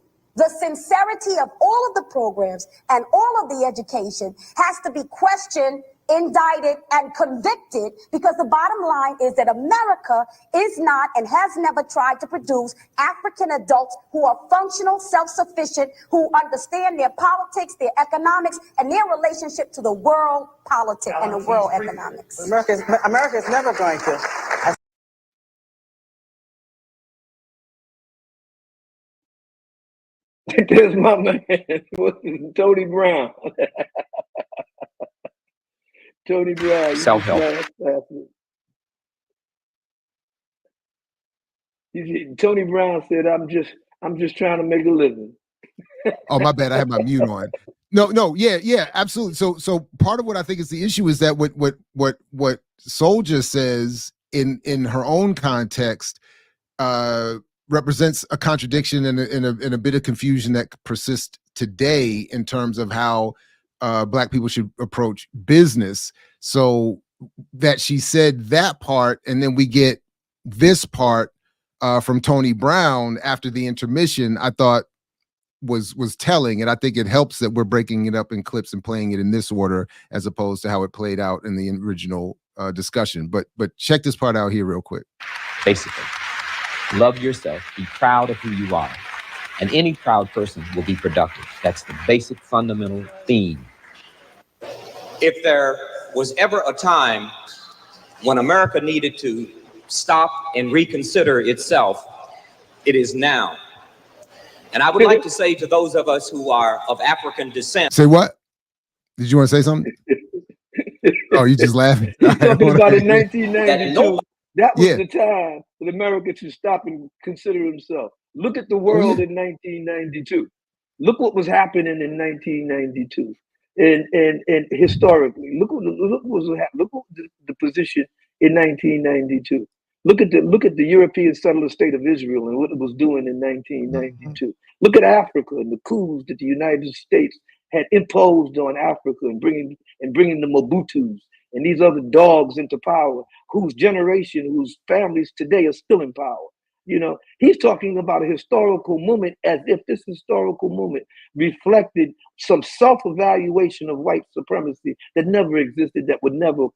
of all of the programs and all of the education has to be questioned, indicted, and convicted, because the bottom line is that America is not and has never tried to produce African adults who are functional, self-sufficient, who understand their politics, their economics, and their relationship to the world politics and the world economics. America is never going to. There's my man, Tony Brown. Tony Brown. Self-help. Tony Brown said, "I'm just trying to make a living." Oh, my bad. I have my mute on. No, yeah, absolutely. So part of what I think is the issue is that what Soldier says in her own context represents a contradiction and a bit of confusion that persists today in terms of how Black people should approach business. So that she said that part, and then we get this part from Tony Brown after the intermission, I thought was telling, and I think it helps that we're breaking it up in clips and playing it in this order as opposed to how it played out in the original discussion. But check this part out here real quick. Basically, love yourself, be proud of who you are, and any proud person will be productive. That's the basic fundamental theme. If there was ever a time when America needed to stop and reconsider itself, it is now. And I would like to say to those of us who are of African descent. Say what? Did you want to say something? Oh, you just laughing. He's talking about in 1992. That was Yeah. the time that America should stop and consider himself. Look at the world in 1992. Look what was happening in 1992. And historically, look what the position in 1992. Look at the European settler state of Israel and what it was doing in 1992. Look at Africa and the coups that the United States had imposed on Africa and bringing the Mobutus and these other dogs into power, whose families today are still in power. You know, he's talking about a historical moment as if this historical moment reflected some self-evaluation of white supremacy that never existed, that would never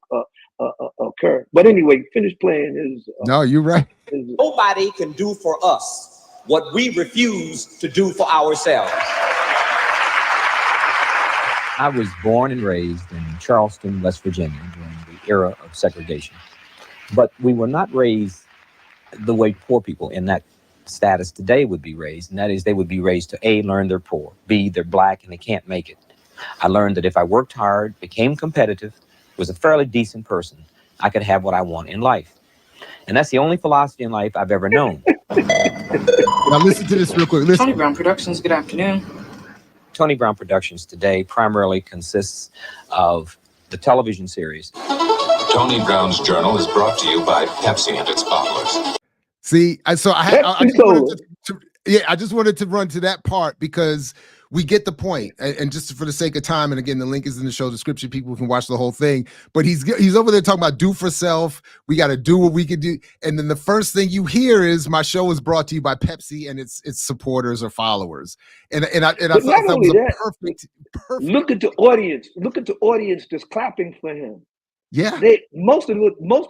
occur. But anyway, finish playing his. No, you're right. Nobody can do for us what we refuse to do for ourselves. I was born and raised in Charleston, West Virginia during the era of segregation. But we were not raised the way poor people in that status today would be raised, and that is they would be raised to A, learn they're poor, B, they're Black and they can't make it. I learned that if I worked hard, became competitive, was a fairly decent person, I could have what I want in life. And that's the only philosophy in life I've ever known. Now listen to this real quick. Listen. Tony Brown Productions, good afternoon. Tony Brown Productions today primarily consists of the television series. Tony Brown's Journal is brought to you by Pepsi and its bottlers. See, I just wanted to run to that part because we get the point, and just for the sake of time, and again, the link is in the show description. People can watch the whole thing. But he's over there talking about do for self. We got to do what we can do, and then the first thing you hear is my show is brought to you by Pepsi and its supporters or followers. And I thought that was a perfect. Look at the audience. Look at the audience that's clapping for him. Yeah. Most of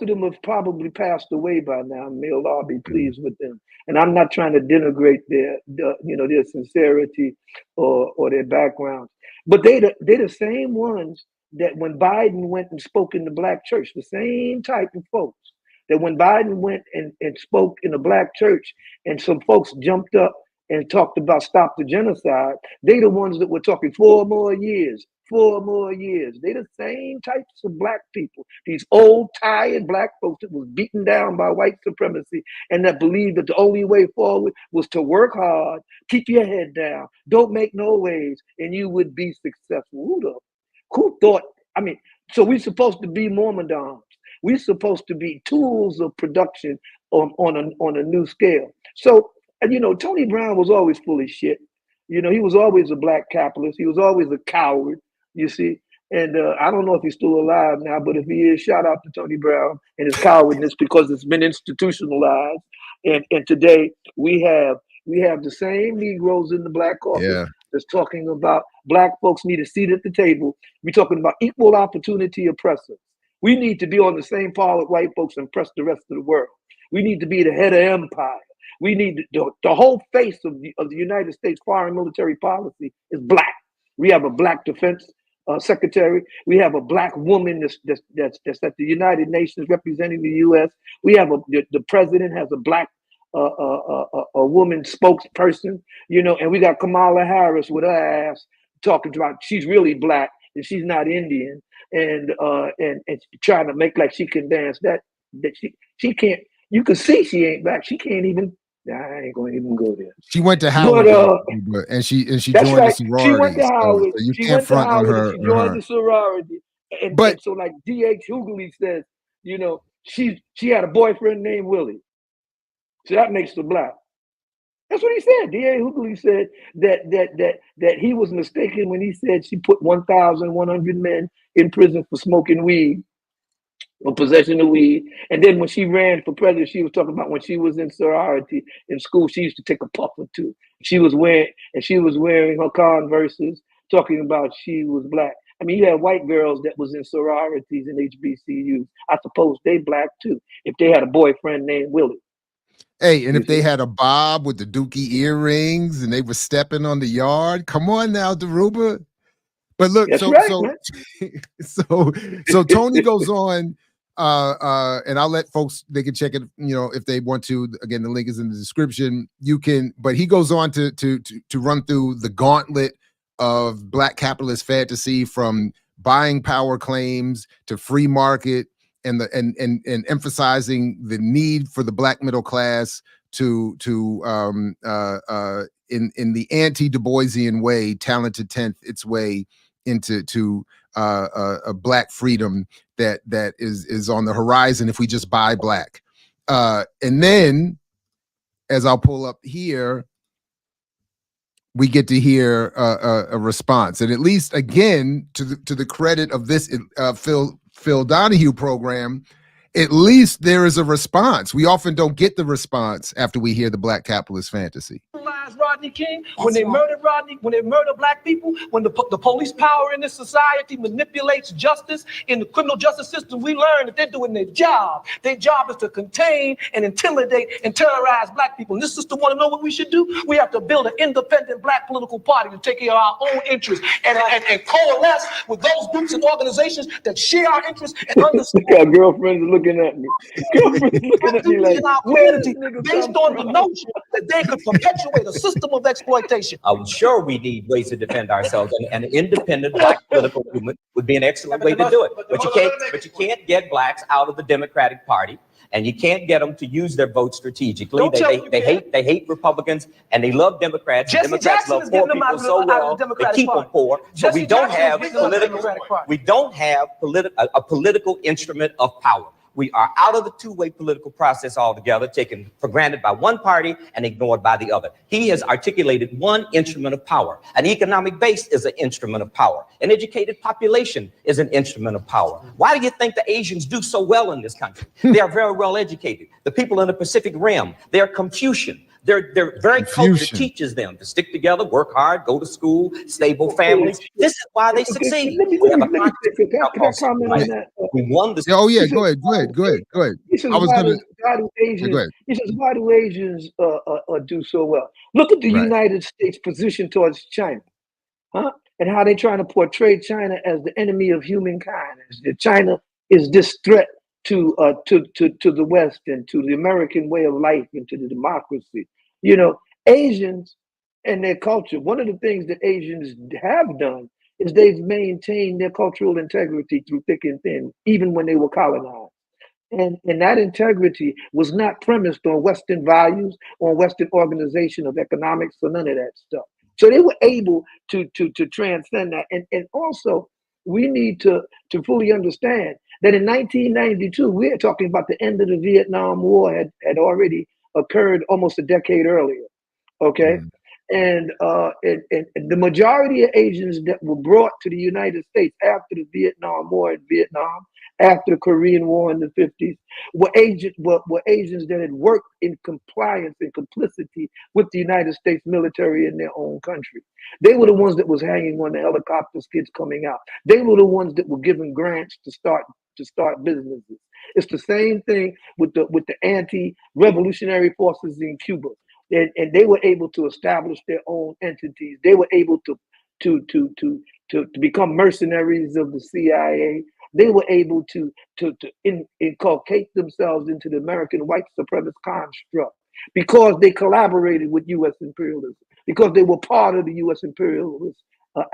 them have probably passed away by now. May Allah be pleased with them. And I'm not trying to denigrate their sincerity or their backgrounds. But they're the same ones that when Biden went and spoke in the black church, the same type of folks that when Biden went and spoke in a black church and some folks jumped up and talked about stop the genocide, they the ones that were talking 4 more years. 4 more years. They're the same types of black people. These old, tired black folks that was beaten down by white supremacy and that believed that the only way forward was to work hard, keep your head down, don't make no waves, and you would be successful. Who thought? I mean, so we're supposed to be Mormons. We're supposed to be tools of production on a new scale. So, Tony Brown was always full of shit. He was always a black capitalist. He was always a coward. You see, and I don't know if he's still alive now, but if he is, shout out to Tony Brown and his cowardness because it's been institutionalized. And today we have the same Negroes in the black caucus that's talking about black folks need a seat at the table. We're talking about equal opportunity oppressors. We need to be on the same par with white folks and oppress the rest of the world. We need to be the head of empire. We need the whole face of the United States foreign military policy is black. We have a black defense secretary. We have a black woman that's at the United Nations representing the U.S. We have the president has a black a woman spokesperson, and we got Kamala Harris with her ass talking about she's really black and she's not Indian, and trying to make like she can dance. That she can't. You can see she ain't black. She can't even. I ain't going to even go there. She went to Howard, and she joined the sorority. She went to Howard. So you can't front on her. She joined the sorority, and so like D.H. Hughley says, she had a boyfriend named Willie, so that makes her black. That's what he said. D.H. Hughley said that he was mistaken when he said she put 1,100 men in prison for smoking weed. Or possession of weed. And then when she ran for president, she was talking about when she was in sorority in school, she used to take a puff or two. She was wearing her Converses, talking about she was black. I mean, you had white girls that was in sororities and HBCUs. I suppose they black too, if they had a boyfriend named Willie. Hey, and if they had a bob with the dookie earrings and they were stepping on the yard, come on now, Dhoruba. But look, so Tony goes on. And I'll let folks, they can check it, if they want to. Again, the link is in the description. But he goes on to run through the gauntlet of black capitalist fantasy, from buying power claims to free market, and emphasizing the need for the black middle class to in the anti-Du Boisian way, talented 10th its way into a black freedom that is on the horizon if we just buy black. And then, as I'll pull up here, we get to hear a response. And at least, again, to the credit of this Phil Donahue program, at least there is a response. We often don't get the response after we hear the black capitalist fantasy. Rodney King, when they murder Rodney, when they murder black people, when the police power in this society manipulates justice in the criminal justice system, we learn that they're doing their job. Their job is to contain and intimidate and terrorize black people. And this system want to know what we should do? We have to build an independent black political party to take care of our own interests and coalesce with those groups and organizations that share our interests and understand. Look how girlfriends are looking at me. Girlfriends looking at me like, in our community based on the notion that they could perpetuate a system of exploitation. I'm sure we need ways to defend ourselves, and an independent black political movement would be an excellent way to do it. But you can't get blacks out of the Democratic Party, and you can't get them to use their vote strategically. They hate Republicans, and they love Democrats. Democrats love poor people so well, they keep them poor. So we don't have a political instrument of power. We are out of the two-way political process altogether, taken for granted by one party and ignored by the other. He has articulated one instrument of power. An economic base is an instrument of power. An educated population is an instrument of power. Why do you think the Asians do so well in this country? They are very well educated. The people in the Pacific Rim, they're Confucian. Their very culture teaches them to stick together, work hard, go to school, stable families. This is why they succeed. Let me can I comment on that? We won the. Oh yeah, go ahead. He says, I was why gonna. do Asians? Go ahead. He says, why do Asians do so well? Look at the Right. United States position towards China, huh? And how they're trying to portray China as the enemy of humankind. As that China is this threat to the West and to the American way of life and to the democracy. You know, Asians and their culture. One of the things that Asians have done is they've maintained their cultural integrity through thick and thin, even when they were colonized. And that integrity was not premised on Western values, on Western organization of economics, or none of that stuff. So they were able to transcend that. And also, we need to fully understand that in 1992, we're talking about the end of the Vietnam War had already occurred almost a decade earlier. Okay. And the majority of Asians that were brought to the United States after the Vietnam War in Vietnam, after the Korean War in the 50s, were Asians that had worked in compliance and complicity with the United States military in their own country. They were the ones that was hanging on the helicopter skids coming out. They were the ones that were given grants to start businesses. It's the same thing with the anti-revolutionary forces in Cuba. And they were able to establish their own entities. They were able to become mercenaries of the CIA. They were able to inculcate themselves into the American white supremacist construct because they collaborated with U.S. imperialism, because they were part of the U.S. imperialist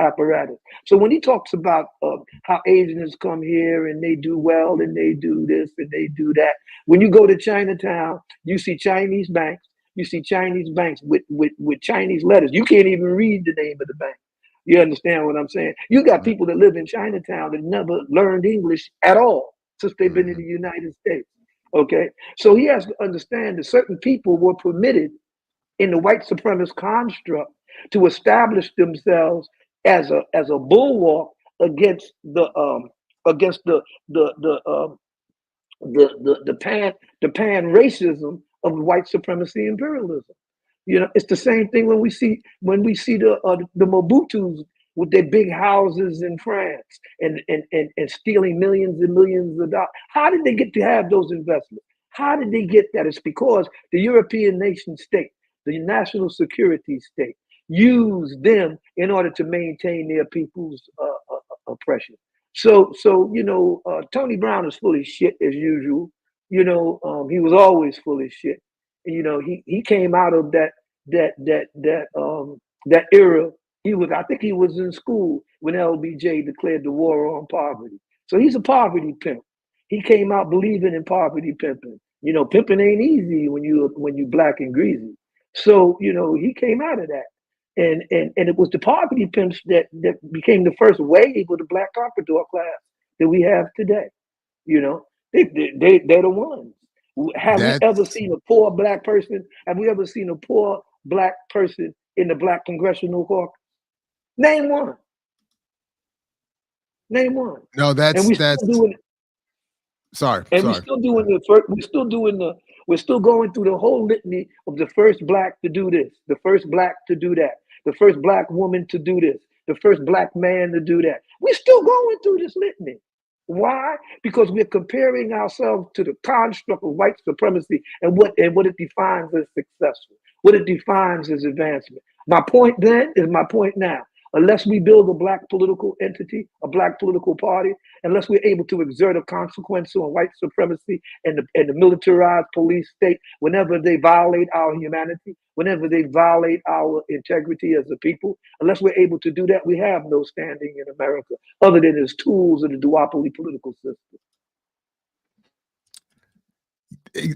apparatus. So when he talks about how Asians come here and they do well and they do this and they do that, when you go to Chinatown, you see Chinese banks. You see Chinese banks with Chinese letters. You can't even read the name of the bank. You understand what I'm saying? You got people that live in Chinatown that never learned English at all since they've been in the United States. Okay, so he has to understand that certain people were permitted in the white supremacist construct to establish themselves as a bulwark against the pan racism of white supremacy imperialism. You know, it's the same thing when we see the Mobutus with their big houses in France and stealing millions and millions of dollars. How did they get to have those investments? How did they get that? It's because the European nation state, the national security state, used them in order to maintain their people's oppression. So you know, Tony Brown is full of shit as usual. You know, he was always full of shit. And, you know, he came out of that era. I think he was in school when LBJ declared the war on poverty. So he's a poverty pimp. He came out believing in poverty pimping. You know, pimping ain't easy when you black and greasy. So, you know, he came out of that. And it was the poverty pimps that became the first wave of the black carpenter class that we have today. You know, they're the ones. Have we ever seen a poor black person? Have we ever seen a poor black person in the black congressional caucus? Name one. Name one. No, that's. Still doing it. Sorry. We're still going through the whole litany of the first black to do this, the first black to do that, the first black woman to do this, the first black man to do that. We're still going through this litany. Why? Because we're comparing ourselves to the construct of white supremacy and what it defines as successful, what it defines as advancement. My point then is my point now. Unless we build a black political entity, a black political party, unless we're able to exert a consequence on white supremacy and the militarized police state, whenever they violate our humanity, whenever they violate our integrity as a people, unless we're able to do that, we have no standing in America other than as tools of the duopoly political system.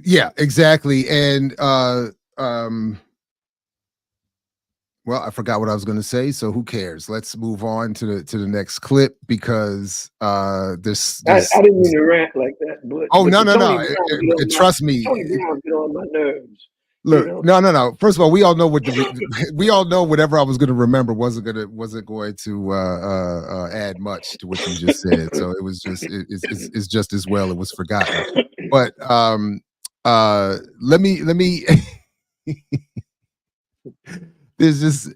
Yeah, exactly. And well, I forgot what I was going to say, so who cares? Let's move on to the next clip because this I didn't mean to rant like that, but no. Trust me, Tony Brown get on my nerves. Look, you know? no. First of all, we all know we all know whatever I was going to remember wasn't going to add much to what you just said. So it was just it's just as well it was forgotten. But let me There's just,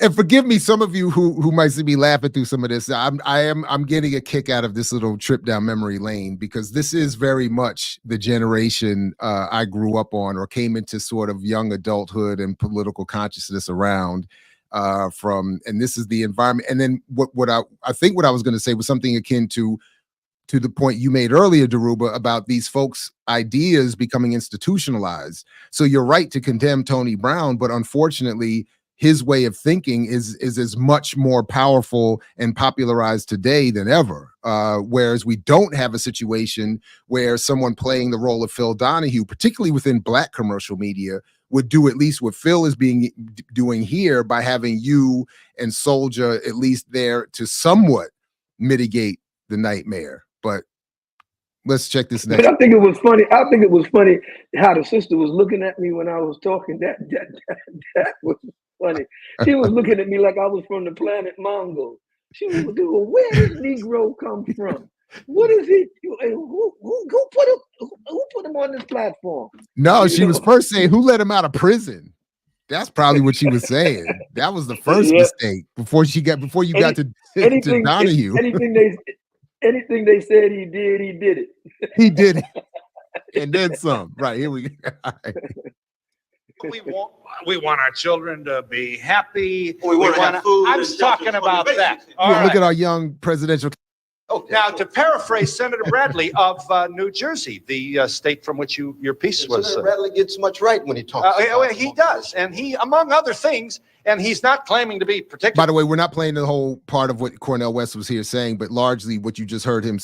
and forgive me, some of you who might see me laughing through some of this. I'm getting a kick out of this little trip down memory lane, because this is very much the generation I grew up on, or came into sort of young adulthood and political consciousness around from, and this is the environment. And then what I think what I was going to say was something akin to the point you made earlier, Dhoruba, about these folks' ideas becoming institutionalized. So you're right to condemn Tony Brown, but unfortunately, his way of thinking is as much more powerful and popularized today than ever. Whereas we don't have a situation where someone playing the role of Phil Donahue, particularly within Black commercial media, would do at least what Phil is doing here, by having you and Soulja at least there to somewhat mitigate the nightmare. But let's check this next. But I think it was funny. I think it was funny how the sister was looking at me when I was talking. That was funny. She was looking at me like I was from the planet Mongo. She was looking, well, where did Negro come from? What is it? Who put him on this platform? No, she was first saying, who let him out of prison? That's probably what she was saying. That was the first mistake before you got to Donahue. Anything they said he did it. He did it. And then some. Right, here we go. Right. We want our children to be happy. We want to have food. I was talking about that. Look at our young presidential. Now, to paraphrase Senator Bradley of New Jersey, the state from which your piece was. Senator Bradley gets much right when he talks. He does, and he, among other things, and he's not claiming to be particular. By the way, we're not playing the whole part of what Cornel West was here saying, but largely what you just heard him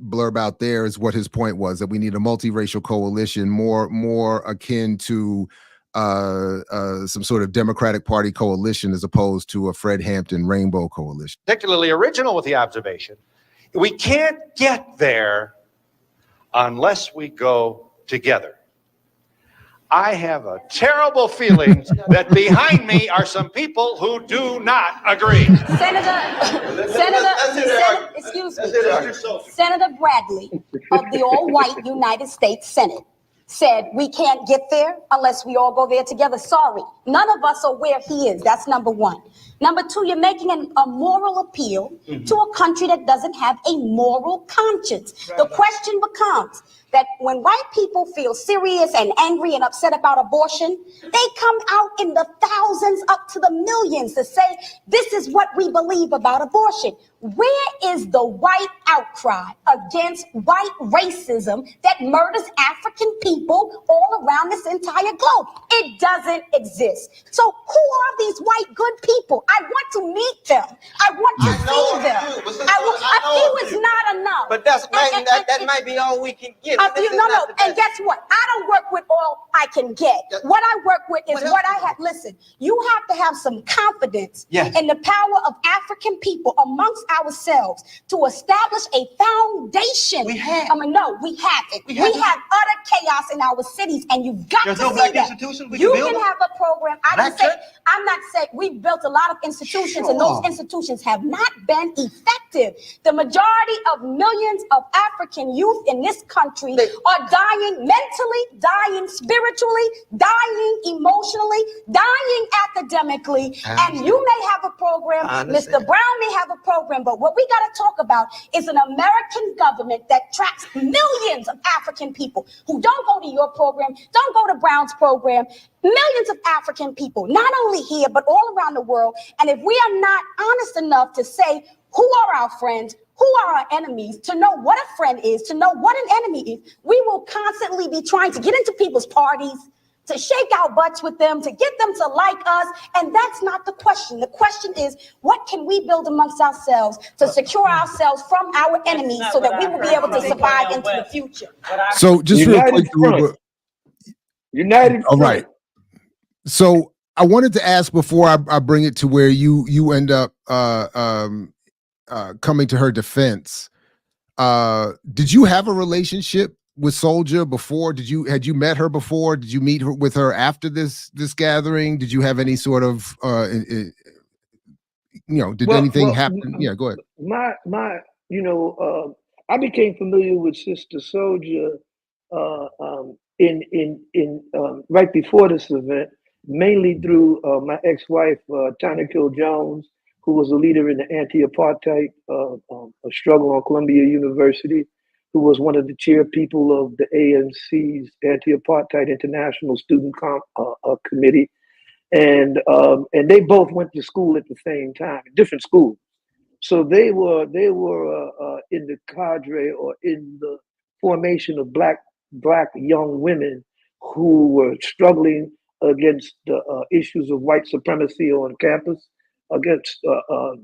blurb out there is what his point was, that we need a multiracial coalition, more akin to some sort of Democratic Party coalition as opposed to a Fred Hampton rainbow coalition. Particularly original with the observation. We can't get there unless we go together. I have a terrible feeling that behind me are some people who do not agree. Senator Bradley of the all-white United States Senate said we can't get there unless we all go there together. Sorry, none of us are where he is. That's number one. Number two, you're making a moral appeal to a country that doesn't have a moral conscience. The question becomes that when white people feel serious and angry and upset about abortion, they come out in the thousands up to the millions to say, this is what we believe about abortion. Where is the white outcry against white racism that murders African people all around this entire globe? It doesn't exist. So who are these white good people? I want to meet them. I want to see them. I feel it's not enough. But that might be all we can get. And guess what? I don't work with all I can get. What I work with is what I have. Listen, you have to have some confidence in the power of African people amongst ourselves to establish a foundation. We have. We haven't. We have utter chaos in our cities, and you've got to see that. You can have a program. I'm not saying we've built a lot of institutions, and those institutions have not been effective. The majority of millions of African youth in this country are dying mentally, dying spiritually, dying emotionally, dying academically. And you may have a program, Mr. Brown may have a program, but what we got to talk about is an American government that tracks millions of African people who don't go to your program, don't go to Brown's program. Millions of African people, not only here, but all around the world. And if we are not honest enough to say who are our friends, who are our enemies, to know what a friend is, to know what an enemy is, we will constantly be trying to get into people's parties, to shake our butts with them, to get them to like us. And that's not the question. The question is, what can we build amongst ourselves to secure ourselves from our enemies so that we will be able to survive into the future? So just real quick, United Front. All right. So I wanted to ask before I bring it to where you end up coming to her defense. Did you have a relationship with Soulja before? Had you met her before? Did you meet her with her after this gathering? Did you have any sort of did anything happen? Yeah, go ahead. I became familiar with Sister Soulja right before this event, mainly through my ex-wife, Tana Kill Jones, who was a leader in the anti-apartheid struggle on Columbia University, who was one of the chair people of the ANC's Anti-Apartheid International Student Committee. And they both went to school at the same time, different schools. So they were in the cadre or in the formation of black young women who were struggling against the issues of white supremacy on campus, against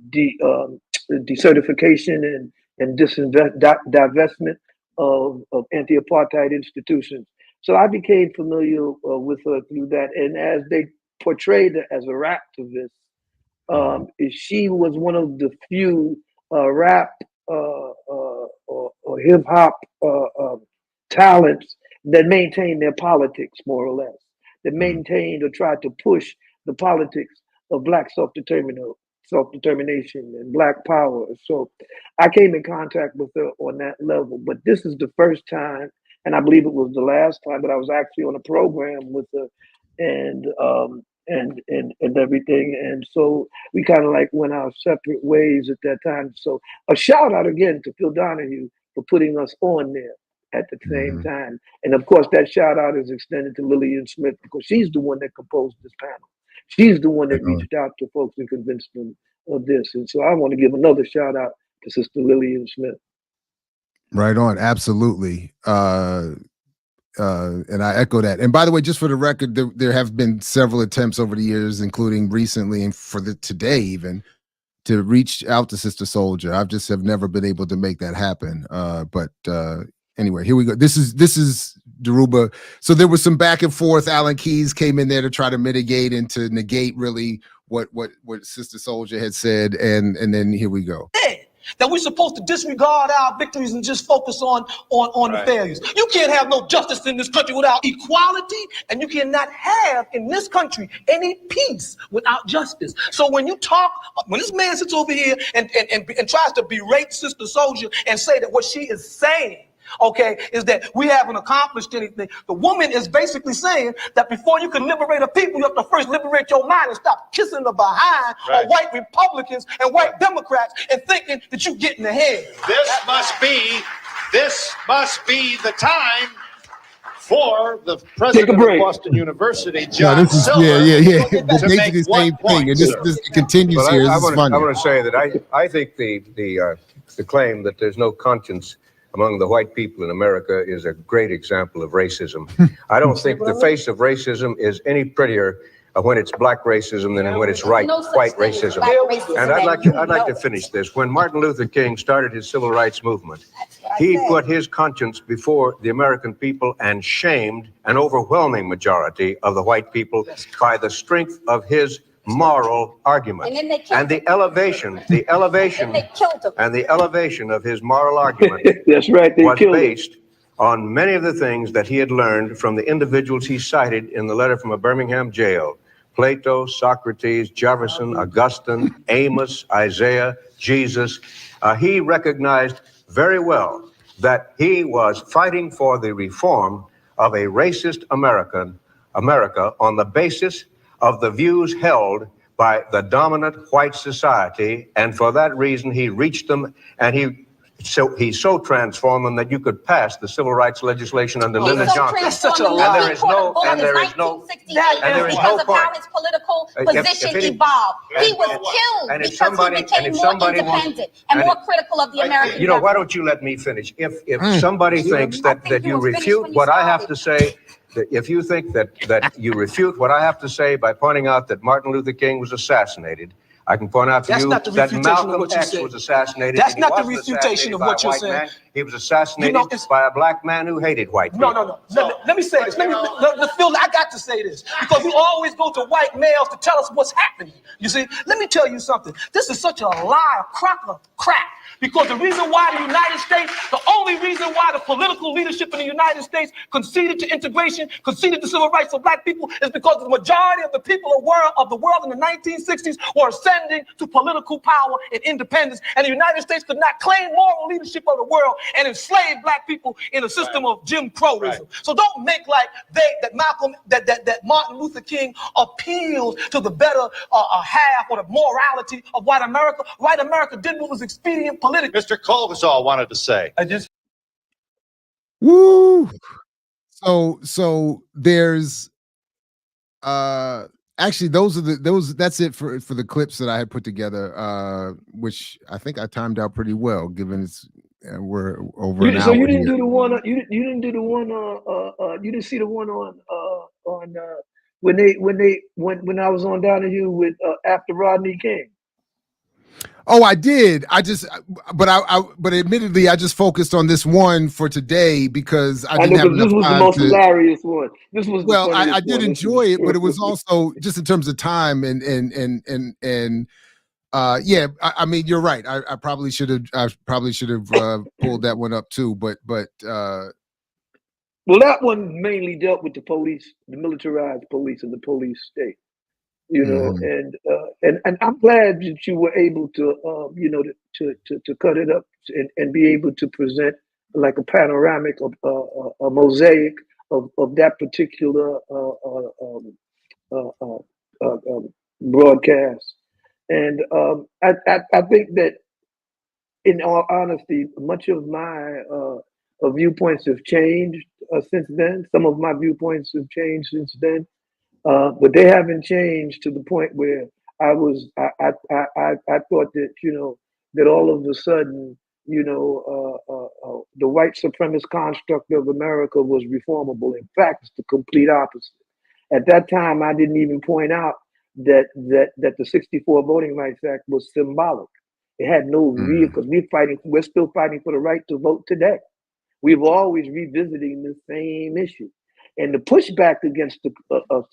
decertification and divestment of anti-apartheid institutions. So I became familiar with her through that. And as they portrayed her as a rap activist, she was one of the few rap or hip hop talents that maintained their politics, more or less, that maintained or tried to push the politics of black self-determination and black power. So I came in contact with her on that level. But this is the first time, and I believe it was the last time, that I was actually on a program with her and everything. And so we kind of like went our separate ways at that time. So a shout out again to Phil Donahue for putting us on there at the same time. And of course, that shout out is extended to Lillian Smith, because she's the one that composed this panel. She's the one that reached out to folks and convinced them of this. And so I want to give another shout out to Sister Lillian Smith. Right on. Absolutely. And I echo that. And by the way, just for the record, there have been several attempts over the years, including recently and for today even, to reach out to Sister Soldier. I've just have never been able to make that happen. But anyway, here we go. This is Dhoruba. So there was some back and forth. Alan Keyes came in there to try to mitigate and to negate really what Sister Soldier had said. And then here we go. That we're supposed to disregard our victories and just focus on the failures. You can't have no justice in this country without equality, and you cannot have in this country any peace without justice. So when this man sits over here and tries to berate Sister Soldier and say that what she is saying, okay, is that we haven't accomplished anything. The woman is basically saying that before you can liberate a people, you have to first liberate your mind and stop kissing the behind of white Republicans and white Democrats and thinking that you're getting ahead. This must be the time for the president of Boston University, John Silver, to make the same thing. And this continues here. I want to say that I think the claim that there's no conscience among the white people in America is a great example of racism. I don't think the face of racism is any prettier when it's black racism than when it's white racism. And I'd like to finish this. When Martin Luther King started his civil rights movement, he put his conscience before the American people and shamed an overwhelming majority of the white people by the strength of his moral argument and the elevation of his moral argument was based on many of the things that he had learned from the individuals he cited in the letter from a Birmingham jail: Plato, Socrates, Jefferson, Augustine, Amos, Isaiah, Jesus. He recognized very well that he was fighting for the reform of a racist America on the basis of the views held by the dominant white society, and for that reason he reached them, and he so transformed them that you could pass the civil rights legislation under Lyndon Johnson. That's such a lie. And there is no point. How his political position evolved. He was killed because he became more independent and more critical of the American government. Why don't you let me finish? If somebody thinks that you refute what I have to say, if you think that you refute what I have to say by pointing out that Martin Luther King was assassinated, I can point out to you that Malcolm X was assassinated. That's not the refutation of what you're saying. He was assassinated by a black man who hated white people. No. Let me say this. Phil, I got to say this because we always go to white males to tell us what's happening. You see, let me tell you something. This is such a lie, a crock of crap. Because the reason why the United States, the only reason why the political leadership in the United States conceded to integration, conceded to civil rights for black people, is because the majority of the people of the world in the 1960s were ascending to political power and independence. And the United States could not claim moral leadership of the world and enslaved black people in a system of Jim Crowism. So don't make like that Martin Luther King appealed to the better half or the morality of white America. White America did what was expedient politically. Mr. Colgasol wanted to say. Woo! So there's actually that's it for the clips that I had put together, which I think I timed out pretty well given it's we're over an hour. So you didn't here. do the one. You didn't do the one. You didn't see the one on when I was on Donahue with after Rodney King. Oh, I did. But admittedly, I just focused on this one for today because I didn't have enough time. This was the most hilarious one. This was well, I did enjoy it, but it was also just in terms of time and yeah. I mean, you're right. I probably should have pulled that one up too. But well, that one mainly dealt with the police, the militarized police, and the police state. You know, and I'm glad that you were able to, to cut it up and be able to present like a panoramic of a mosaic of that particular broadcast. And I think that, in all honesty, much of my viewpoints have changed since then. Some of my viewpoints have changed since then. But they haven't changed to the point where I thought that, that all of a sudden, the white supremacist construct of America was reformable. In fact, it's the complete opposite. At that time, I didn't even point out that the '64 Voting Rights Act was symbolic. It had no real, because we're still fighting for the right to vote today. We've always revisiting the same issue. And the pushback against the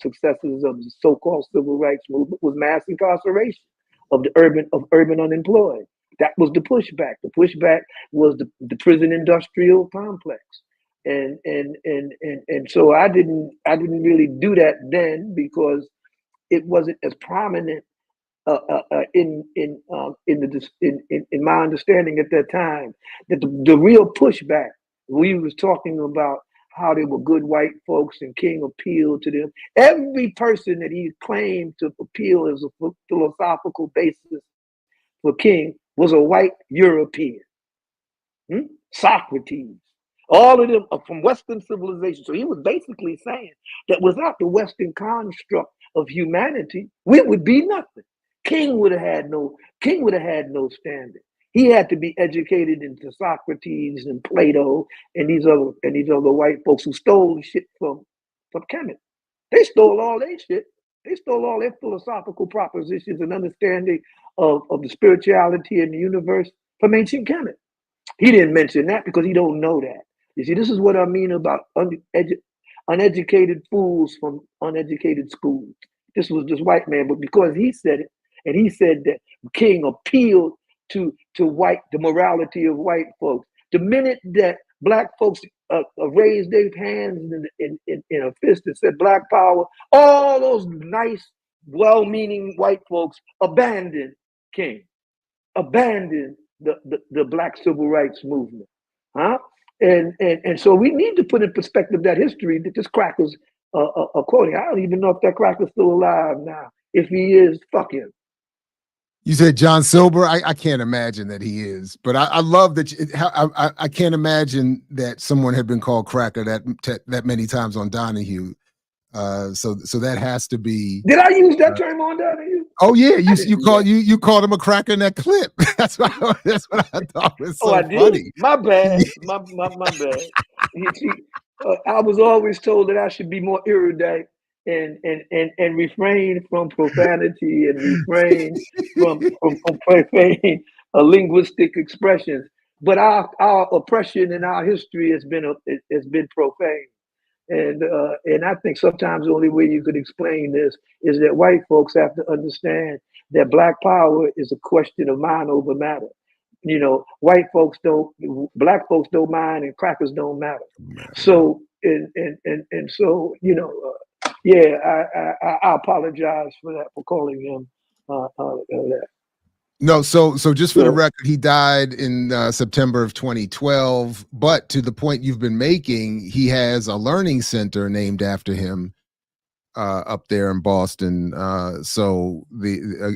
successes of the so-called civil rights movement was mass incarceration of the urban unemployed. That was the pushback. The pushback was the prison industrial complex. And so I didn't really do that then because it wasn't as prominent in my understanding at that time. That the real pushback, we was talking about how they were good white folks and King appealed to them. Every person that he claimed to appeal as a philosophical basis for King was a white European. Socrates. All of them are from Western civilization. So he was basically saying that without the Western construct of humanity, we would be nothing. King would have had no standing. He had to be educated into Socrates and Plato and these other white folks who stole shit from Kemet. They stole all their shit. They stole all their philosophical propositions and understanding of the spirituality and the universe from ancient Kemet. He didn't mention that because he don't know that. You see, this is what I mean about uneducated fools from uneducated schools. This was this white man, but because he said it, and he said that King appealed to the morality of white folks. The minute that black folks raised their hands in a fist and said black power, all those nice, well-meaning white folks abandoned King, abandoned the black civil rights movement. And so we need to put in perspective that history that this cracker's quoting. I don't even know if that cracker's still alive now. If he is, fuck him. You said John Silber. I can't imagine that he is, but I love that. I can't imagine that someone had been called cracker that many times on Donahue. So that has to be. Did I use that term on Donahue? Oh yeah, you called him a cracker in that clip. That's what I thought was so funny. My bad. My bad. I was always told that I should be more erudite and refrain from profanity and refrain from profane linguistic expressions. But our oppression in our history has been profane. And I think sometimes the only way you could explain this is that white folks have to understand that black power is a question of mind over matter. White folks black folks don't mind, and crackers don't matter. So and so I apologize for that, for calling him that. No, so just for the record, he died in September of 2012. But to the point you've been making, he has a learning center named after him up there in Boston. So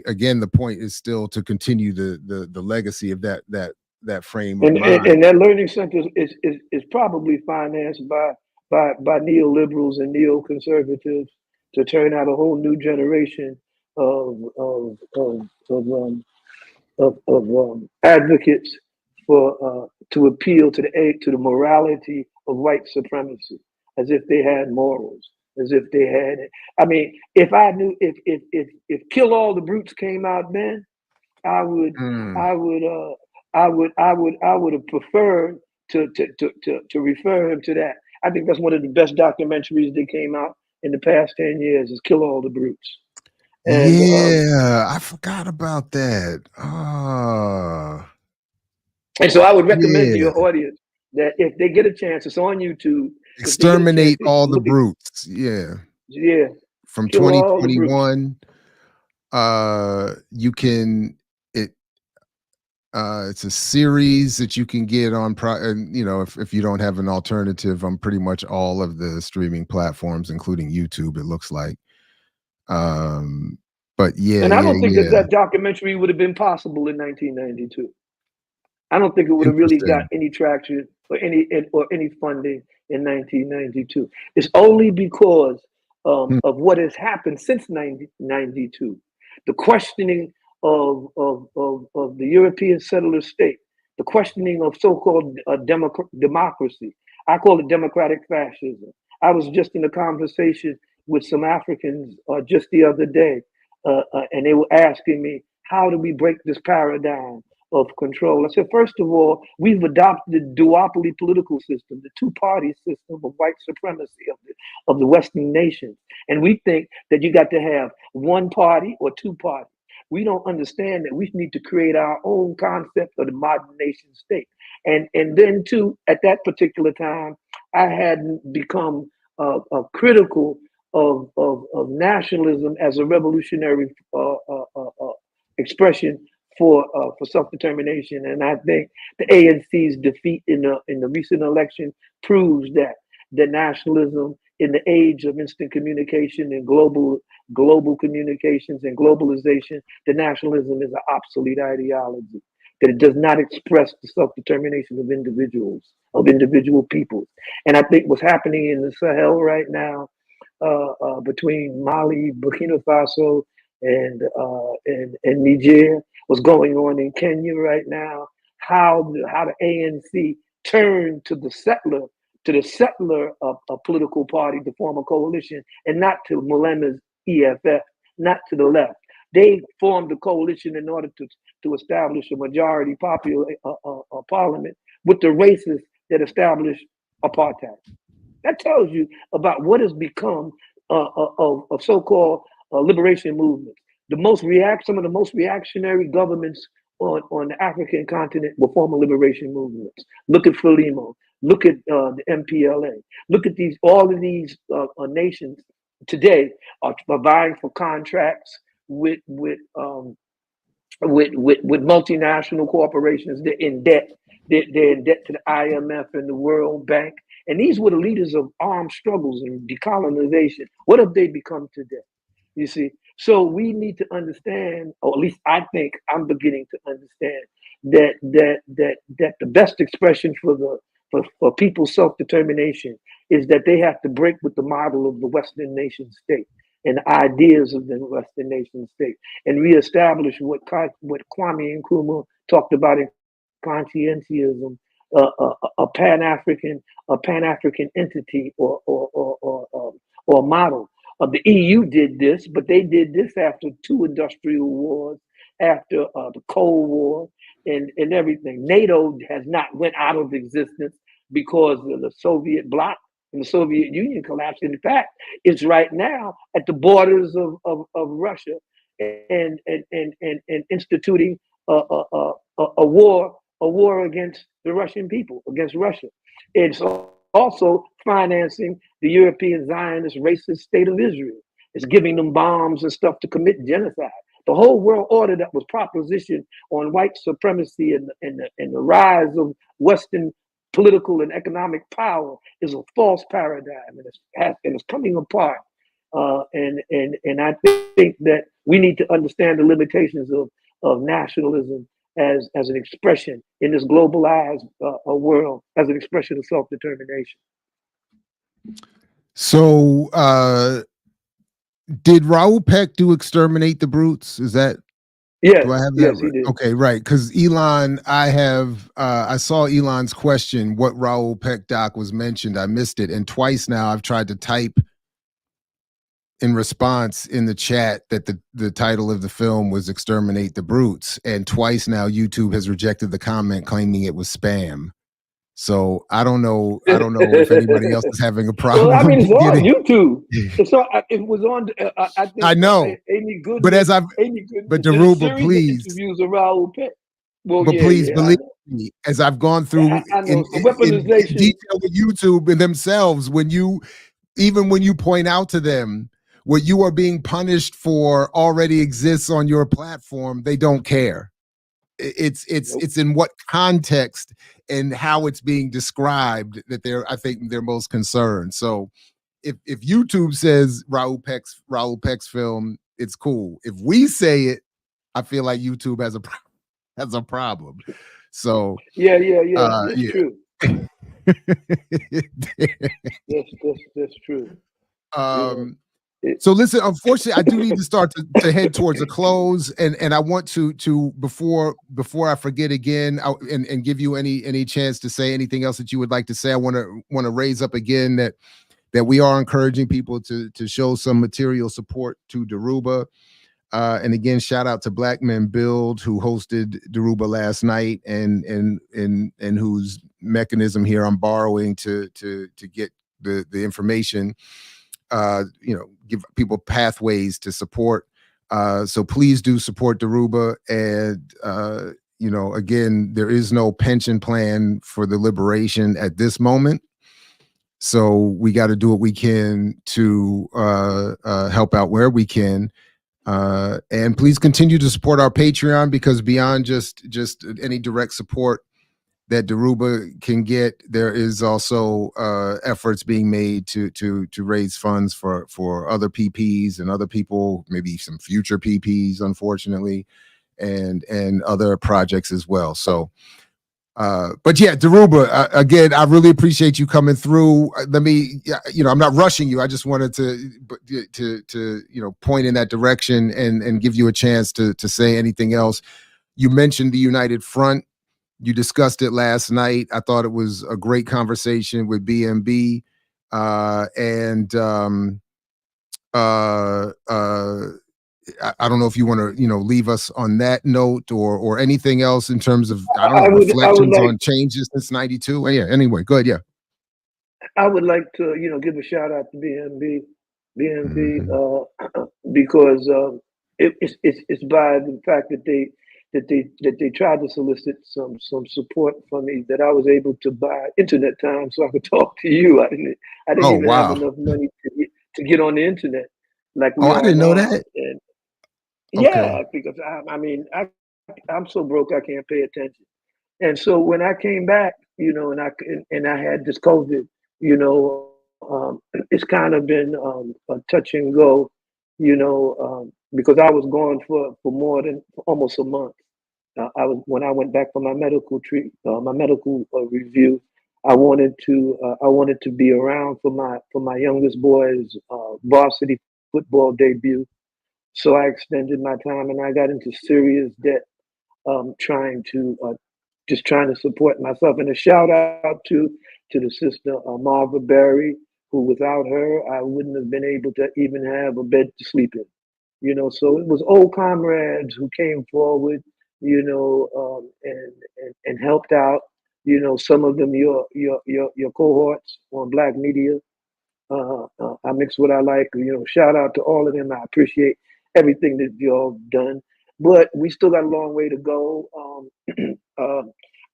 again, the point is still to continue the legacy of that frame of mind. And that learning center is probably financed by neoliberals and neoconservatives to turn out a whole new generation of advocates for to appeal to the morality of white supremacy, as if they had morals, as if they had it. I mean, if I knew if Kill All the Brutes came out then, I would have preferred to refer him to that. I think that's one of the best documentaries that came out in the past 10 years is Kill All the Brutes. And, I forgot about that. And so I would recommend to your audience that if they get a chance, it's on YouTube. Exterminate All the Brutes. Yeah. From 2021. You can it's a series that you can get on if you don't have an alternative on pretty much all of the streaming platforms, including YouTube, it looks like. But yeah, and I don't think that documentary would have been possible in 1992. I don't think it would have really got any traction or any funding in 1992. It's only because of what has happened since 1992. The questioning of the European settler state, the questioning of so-called democracy. I call it democratic fascism. I was just in a conversation with some Africans just the other day, and they were asking me, how do we break this paradigm of control? I said, first of all, we've adopted the duopoly political system, the two-party system of white supremacy of the Western nations. And we think that you got to have one party or two parties. We don't understand that we need to create our own concept of the modern nation state. And then too, at that particular time, I hadn't become critical of nationalism as a revolutionary expression for self-determination. And I think the ANC's defeat in the recent election proves that nationalism in the age of instant communication and global communications and globalization, the nationalism is an obsolete ideology, that it does not express the self-determination of individual peoples. And I think what's happening in the Sahel right now, between Mali, Burkina Faso, and Niger, what's going on in Kenya right now, how the ANC turned to the settler political party to form a coalition, and not to Malema's EFF, not to the left. They formed a coalition in order to establish a majority parliament with the racists that established apartheid. That tells you about what has become of so-called liberation movements. Some of the most reactionary governments on the African continent were former liberation movements. Look at Frelimo. Look at the MPLA. Look at all of these nations today are vying for contracts with multinational corporations. They're in debt. They're in debt to the IMF and the World Bank. And these were the leaders of armed struggles and decolonization. What have they become today? You see, so we need to understand, or at least I think I'm beginning to understand that the best expression for people's self-determination is that they have to break with the model of the Western nation state and the ideas of the Western nation state and reestablish what Kwame Nkrumah talked about in conscientism, a Pan-African entity or model. The EU did this, but they did this after 2 industrial wars, after the Cold War, and everything. NATO has not went out of existence because of the Soviet bloc and the Soviet Union collapsed. In fact, it's right now at the borders of Russia and instituting a war against the Russian people, against Russia. It's also financing the European Zionist racist state of Israel. It's giving them bombs and stuff to commit genocide. The whole world order that was propositioned on white supremacy and the rise of Western political and economic power is a false paradigm, and it's coming apart. And I think that we need to understand the limitations of nationalism as an expression in this globalized world, as an expression of self-determination. So, did Raoul Peck do Exterminate the Brutes? Is that? Yes, do I have that yes, right? he did. Okay, right. Because Elon, I saw Elon's question, what Raoul Peck doc was mentioned. I missed it. And twice now I've tried to type in response in the chat that the title of the film was Exterminate the Brutes. And twice now YouTube has rejected the comment claiming it was spam. So I don't know if anybody else is having a problem. Well, I mean, it's on YouTube. It was on. I think I know. Amy Goodman. But Dhoruba, please. Interviews of Raoul Peck. Well, but please believe me, as I've gone through in detail with YouTube and themselves, when you point out to them what you are being punished for already exists on your platform, they don't care. It's in what context and how it's being described that I think they're most concerned. So if YouTube says Raoul Peck's film, it's cool. If we say it, I feel like YouTube has a problem. So it's true. That's true. So listen, unfortunately, I do need to start to head towards a close, and I want to before I forget again, and give you any chance to say anything else that you would like to say. I want to raise up again that we are encouraging people to show some material support to Dhoruba. And again, shout out to Black Men Build, who hosted Dhoruba last night, and whose mechanism here I'm borrowing to get the information. Give people pathways to support. So please do support Dhoruba. And again, there is no pension plan for the liberation at this moment. So we got to do what we can to help out where we can. And please continue to support our Patreon, because beyond just any direct support that Dhoruba can get, there is also efforts being made to raise funds for other PPs and other people, maybe some future PPs, unfortunately, and other projects as well. So but yeah, Dhoruba, again, I really appreciate you coming through. Let me, I'm not rushing you. I just wanted to point in that direction and give you a chance to say anything else. You mentioned the United Front. You discussed it last night. I thought it was a great conversation with BMB. I don't know if you want to, leave us on that note or anything else in terms of, reflections on changes since 92. Yeah. Anyway, go ahead. Yeah. I would like to, give a shout out to BMB, because it's by the fact that they tried to solicit some support from me that I was able to buy internet time so I could talk to you. I didn't even have enough money to get on the internet. Like I didn't know that. And yeah, because I'm so broke I can't pay attention. And so when I came back, and I had this COVID, it's kind of been a touch and go, because I was gone for more than almost a month. When I went back for my medical review, I wanted to be around for my youngest boy's varsity football debut. So I extended my time, and I got into serious debt, trying to support myself. And a shout out to the sister Marva Berry, who without her I wouldn't have been able to even have a bed to sleep in. So it was old comrades who came forward, and helped out. Some of them your cohorts on Black Media. I Mix What I Like. Shout out to all of them. I appreciate everything that y'all done, but we still got a long way to go.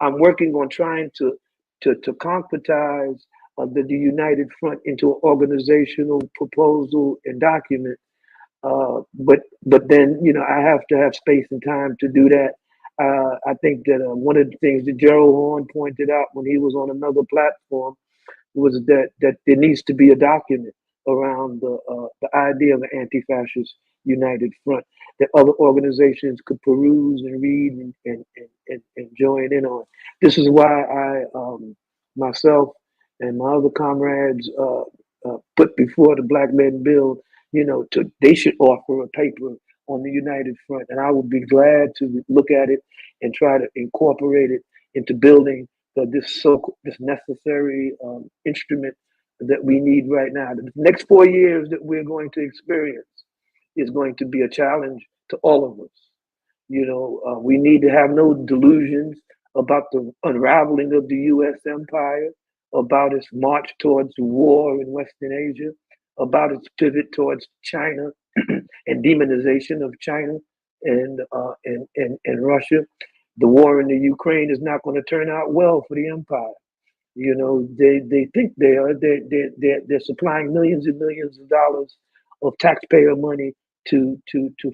I'm working on trying to concretize the United Front into an organizational proposal and document But then, I have to have space and time to do that. I think that one of the things that Gerald Horn pointed out when he was on another platform was that there needs to be a document around the idea of an anti-fascist united front that other organizations could peruse and read and join in on. This is why I myself and my other comrades put before the Black Men Bill, they should offer a paper on the united front, and I would be glad to look at it and try to incorporate it into building this necessary instrument that we need right now. The next 4 years that we're going to experience is going to be a challenge to all of us. We need to have no delusions about the unraveling of the U.S. empire, about its march towards war in Western Asia, about its pivot towards China and demonization of China and Russia. The war in the Ukraine is not going to turn out well for the empire. They think they are. They're supplying millions and millions of dollars of taxpayer money to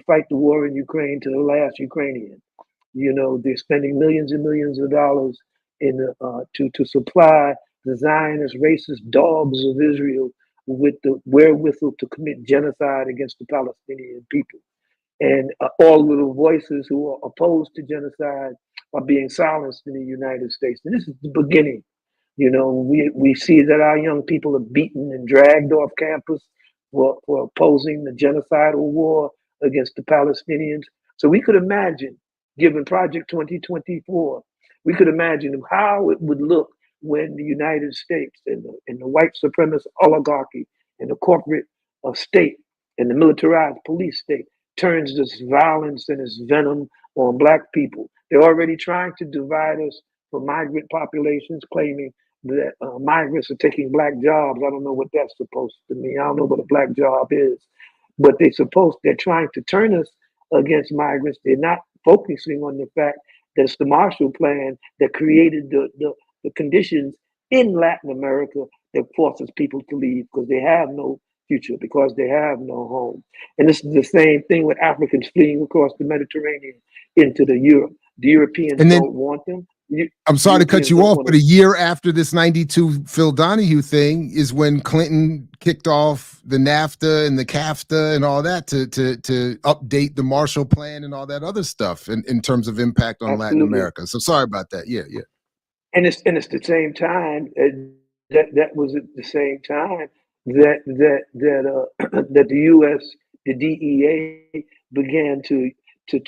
fight the war in Ukraine to the last Ukrainian. They're spending millions and millions of dollars to supply the Zionist racist dogs of Israel with the wherewithal to commit genocide against the Palestinian people. And all of the voices who are opposed to genocide are being silenced in the United States. And this is the beginning. We see that our young people are beaten and dragged off campus for opposing the genocidal war against the Palestinians. So we could imagine, given Project 2024, we could imagine how it would look when the United States and the white supremacist oligarchy and the corporate state and the militarized police state turns this violence and this venom on Black people. They're already trying to divide us from migrant populations, claiming that migrants are taking Black jobs. I don't know what that's supposed to mean. I don't know what a Black job is, but they're trying to turn us against migrants. They're not focusing on the fact that it's the Marshall Plan that created the conditions in Latin America that forces people to leave because they have no future, because they have no home. And this is the same thing with Africans fleeing across the Mediterranean into Europe. The Europeans don't want them. I'm sorry to cut you off, but a year after this 92 Phil Donahue thing is when Clinton kicked off the NAFTA and the CAFTA and all that to update the Marshall Plan and all that other stuff in terms of impact on Latin America. So sorry about that. Yeah. And it's the same time that was at the same time that the U.S. the DEA began to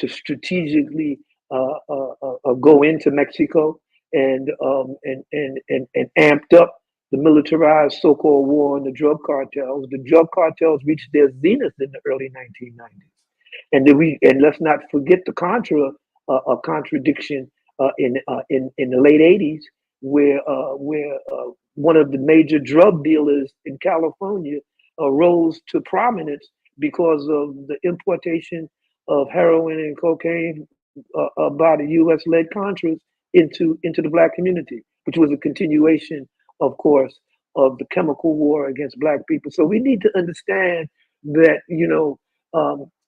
strategically go into Mexico and amped up the militarized so-called war on the drug cartels. The drug cartels reached their zenith in the early 1990s, and let's not forget the Contra contradiction in the late 80s, where one of the major drug dealers in California rose to prominence because of the importation of heroin and cocaine by the U.S.-led Contras into the Black community, which was a continuation, of course, of the chemical war against Black people. So we need to understand that,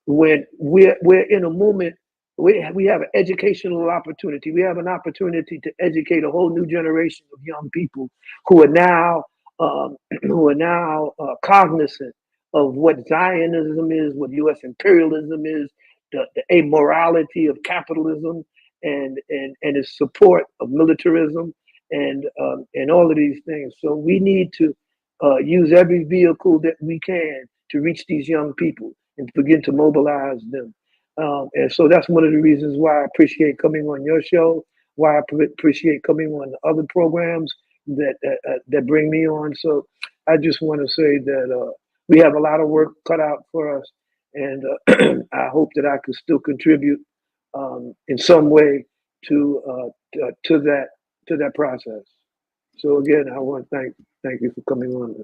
when we're in a moment, we have an educational opportunity. We have an opportunity to educate a whole new generation of young people who are now cognizant of what Zionism is, what U.S. imperialism is, the amorality of capitalism, and its support of militarism, and all of these things. So we need to use every vehicle that we can to reach these young people and to begin to mobilize them. And so that's one of the reasons why I appreciate coming on your show, why I appreciate coming on the other programs that bring me on. So I just want to say that we have a lot of work cut out for us, and I hope that I can still contribute in some way to that process. So again, I want to thank you for coming on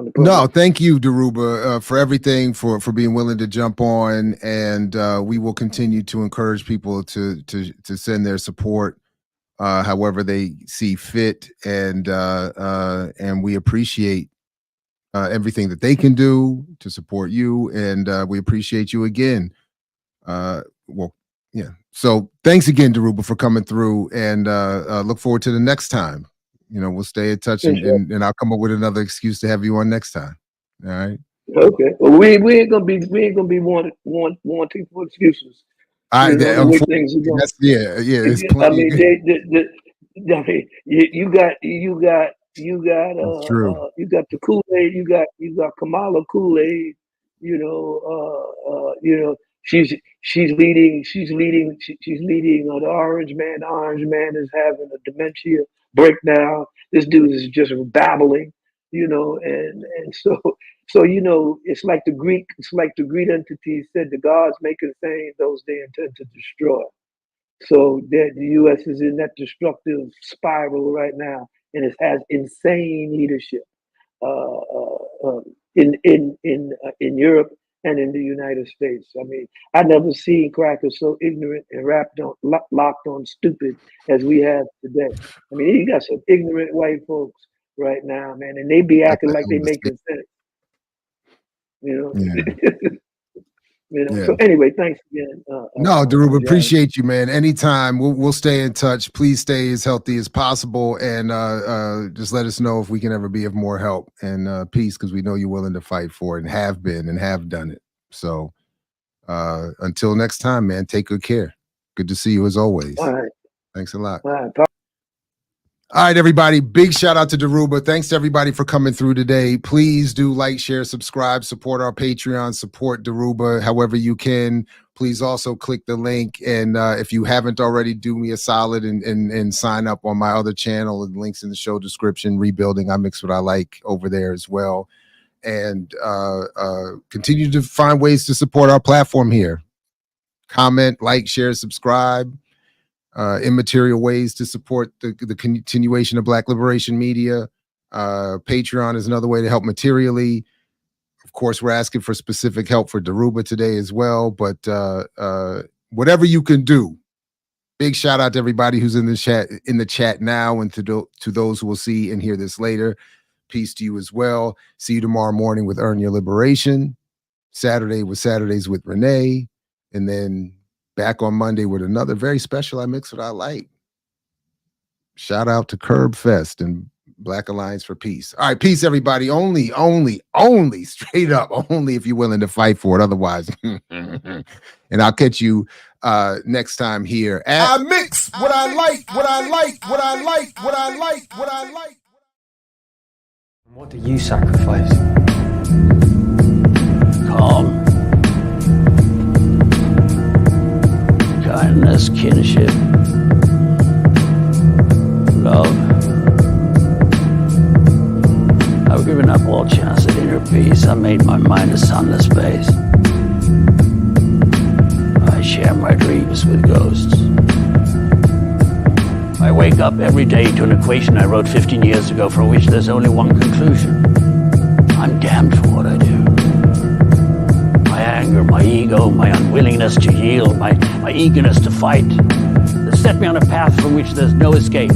the program. No, thank you, Dhoruba, for everything, for being willing to jump on, and we will continue to encourage people to send their support however they see fit, and we appreciate everything that they can do to support you, and we appreciate you again. Well, yeah. So thanks again, Dhoruba, for coming through, and look forward to the next time. You know, we'll stay in touch, and I'll come up with another excuse to have you on next time. All right. Okay. Well, we ain't gonna be wanting for excuses. I The way things are going. yeah. It's I mean, you got the Kool-Aid, you got Kamala Kool-Aid, she's leading the Orange Man. The Orange Man is having a dementia breakdown. This dude is just babbling, and so it's like the Greek entity said, the gods make a thing those they intend to destroy. So that the U.S. is in that destructive spiral right now, and it has insane leadership in Europe and in the United States. I mean, I never seen crackers so ignorant and locked on stupid as we have today. I mean, you got some ignorant white folks right now, man, and they be acting like they making sense. Yeah. So anyway, thanks again. No, Dhoruba, appreciate you, man. Anytime, we'll stay in touch. Please stay as healthy as possible, and just let us know if we can ever be of more help. And peace, because we know you're willing to fight for it, and have been, and have done it. So until next time, man, take good care. Good to see you as always. All right. Thanks a lot. All right. All right, everybody. Big shout out to Dhoruba. Thanks to everybody for coming through today. Please do like, share, subscribe, support our Patreon, support Dhoruba however you can. Please also click the link. And if you haven't already, do me a solid and sign up on my other channel. And links in the show description. Rebuilding I Mix What I Like over there as well. And continue to find ways to support our platform here. Comment, like, share, subscribe. Immaterial ways to support the continuation of Black Liberation Media. Patreon is another way to help materially. Of course, we're asking for specific help for Dhoruba today as well, but whatever you can do. Big shout out to everybody who's in the chat now, and to those who will see and hear this later. Peace to you as well. See you tomorrow morning with Earn Your Liberation. Saturdays with Renee, and then back on Monday with another very special I Mix What I Like. Shout out to Curb Fest and Black Alliance for Peace. All right, peace, everybody. Only, straight up, only if you're willing to fight for it. Otherwise, and I'll catch you next time here at I Mix What I Like, What I Like, What I Like, What I Like, What I Like. What do you sacrifice? Calm. Kindness, kinship, love. I've given up all chance at inner peace. I made my mind a sunless space. I share my dreams with ghosts. I wake up every day to an equation I wrote 15 years ago from which there's only one conclusion. I'm damned for what I do. My anger, my ego, my unwillingness to yield, my eagerness to fight, that set me on a path from which there's no escape.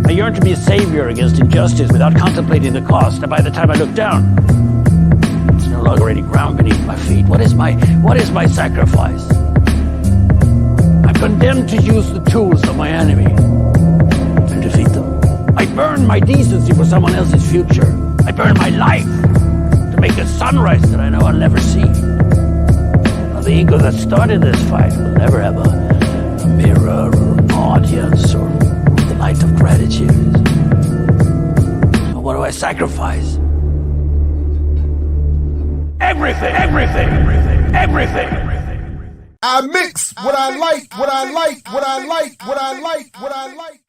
I yearn to be a savior against injustice without contemplating the cost, and by the time I look down, there's no longer any ground beneath my feet. What is my sacrifice? I'm condemned to use the tools of my enemy and defeat them. I burn my decency for someone else's future. I burn my life to make a sunrise that I know I'll never see. Now, the ego that started this fight will never have a mirror or an audience or the light of gratitude. So what do I sacrifice? Everything. I mix what I like, what I like, what I like, what I like, what I like.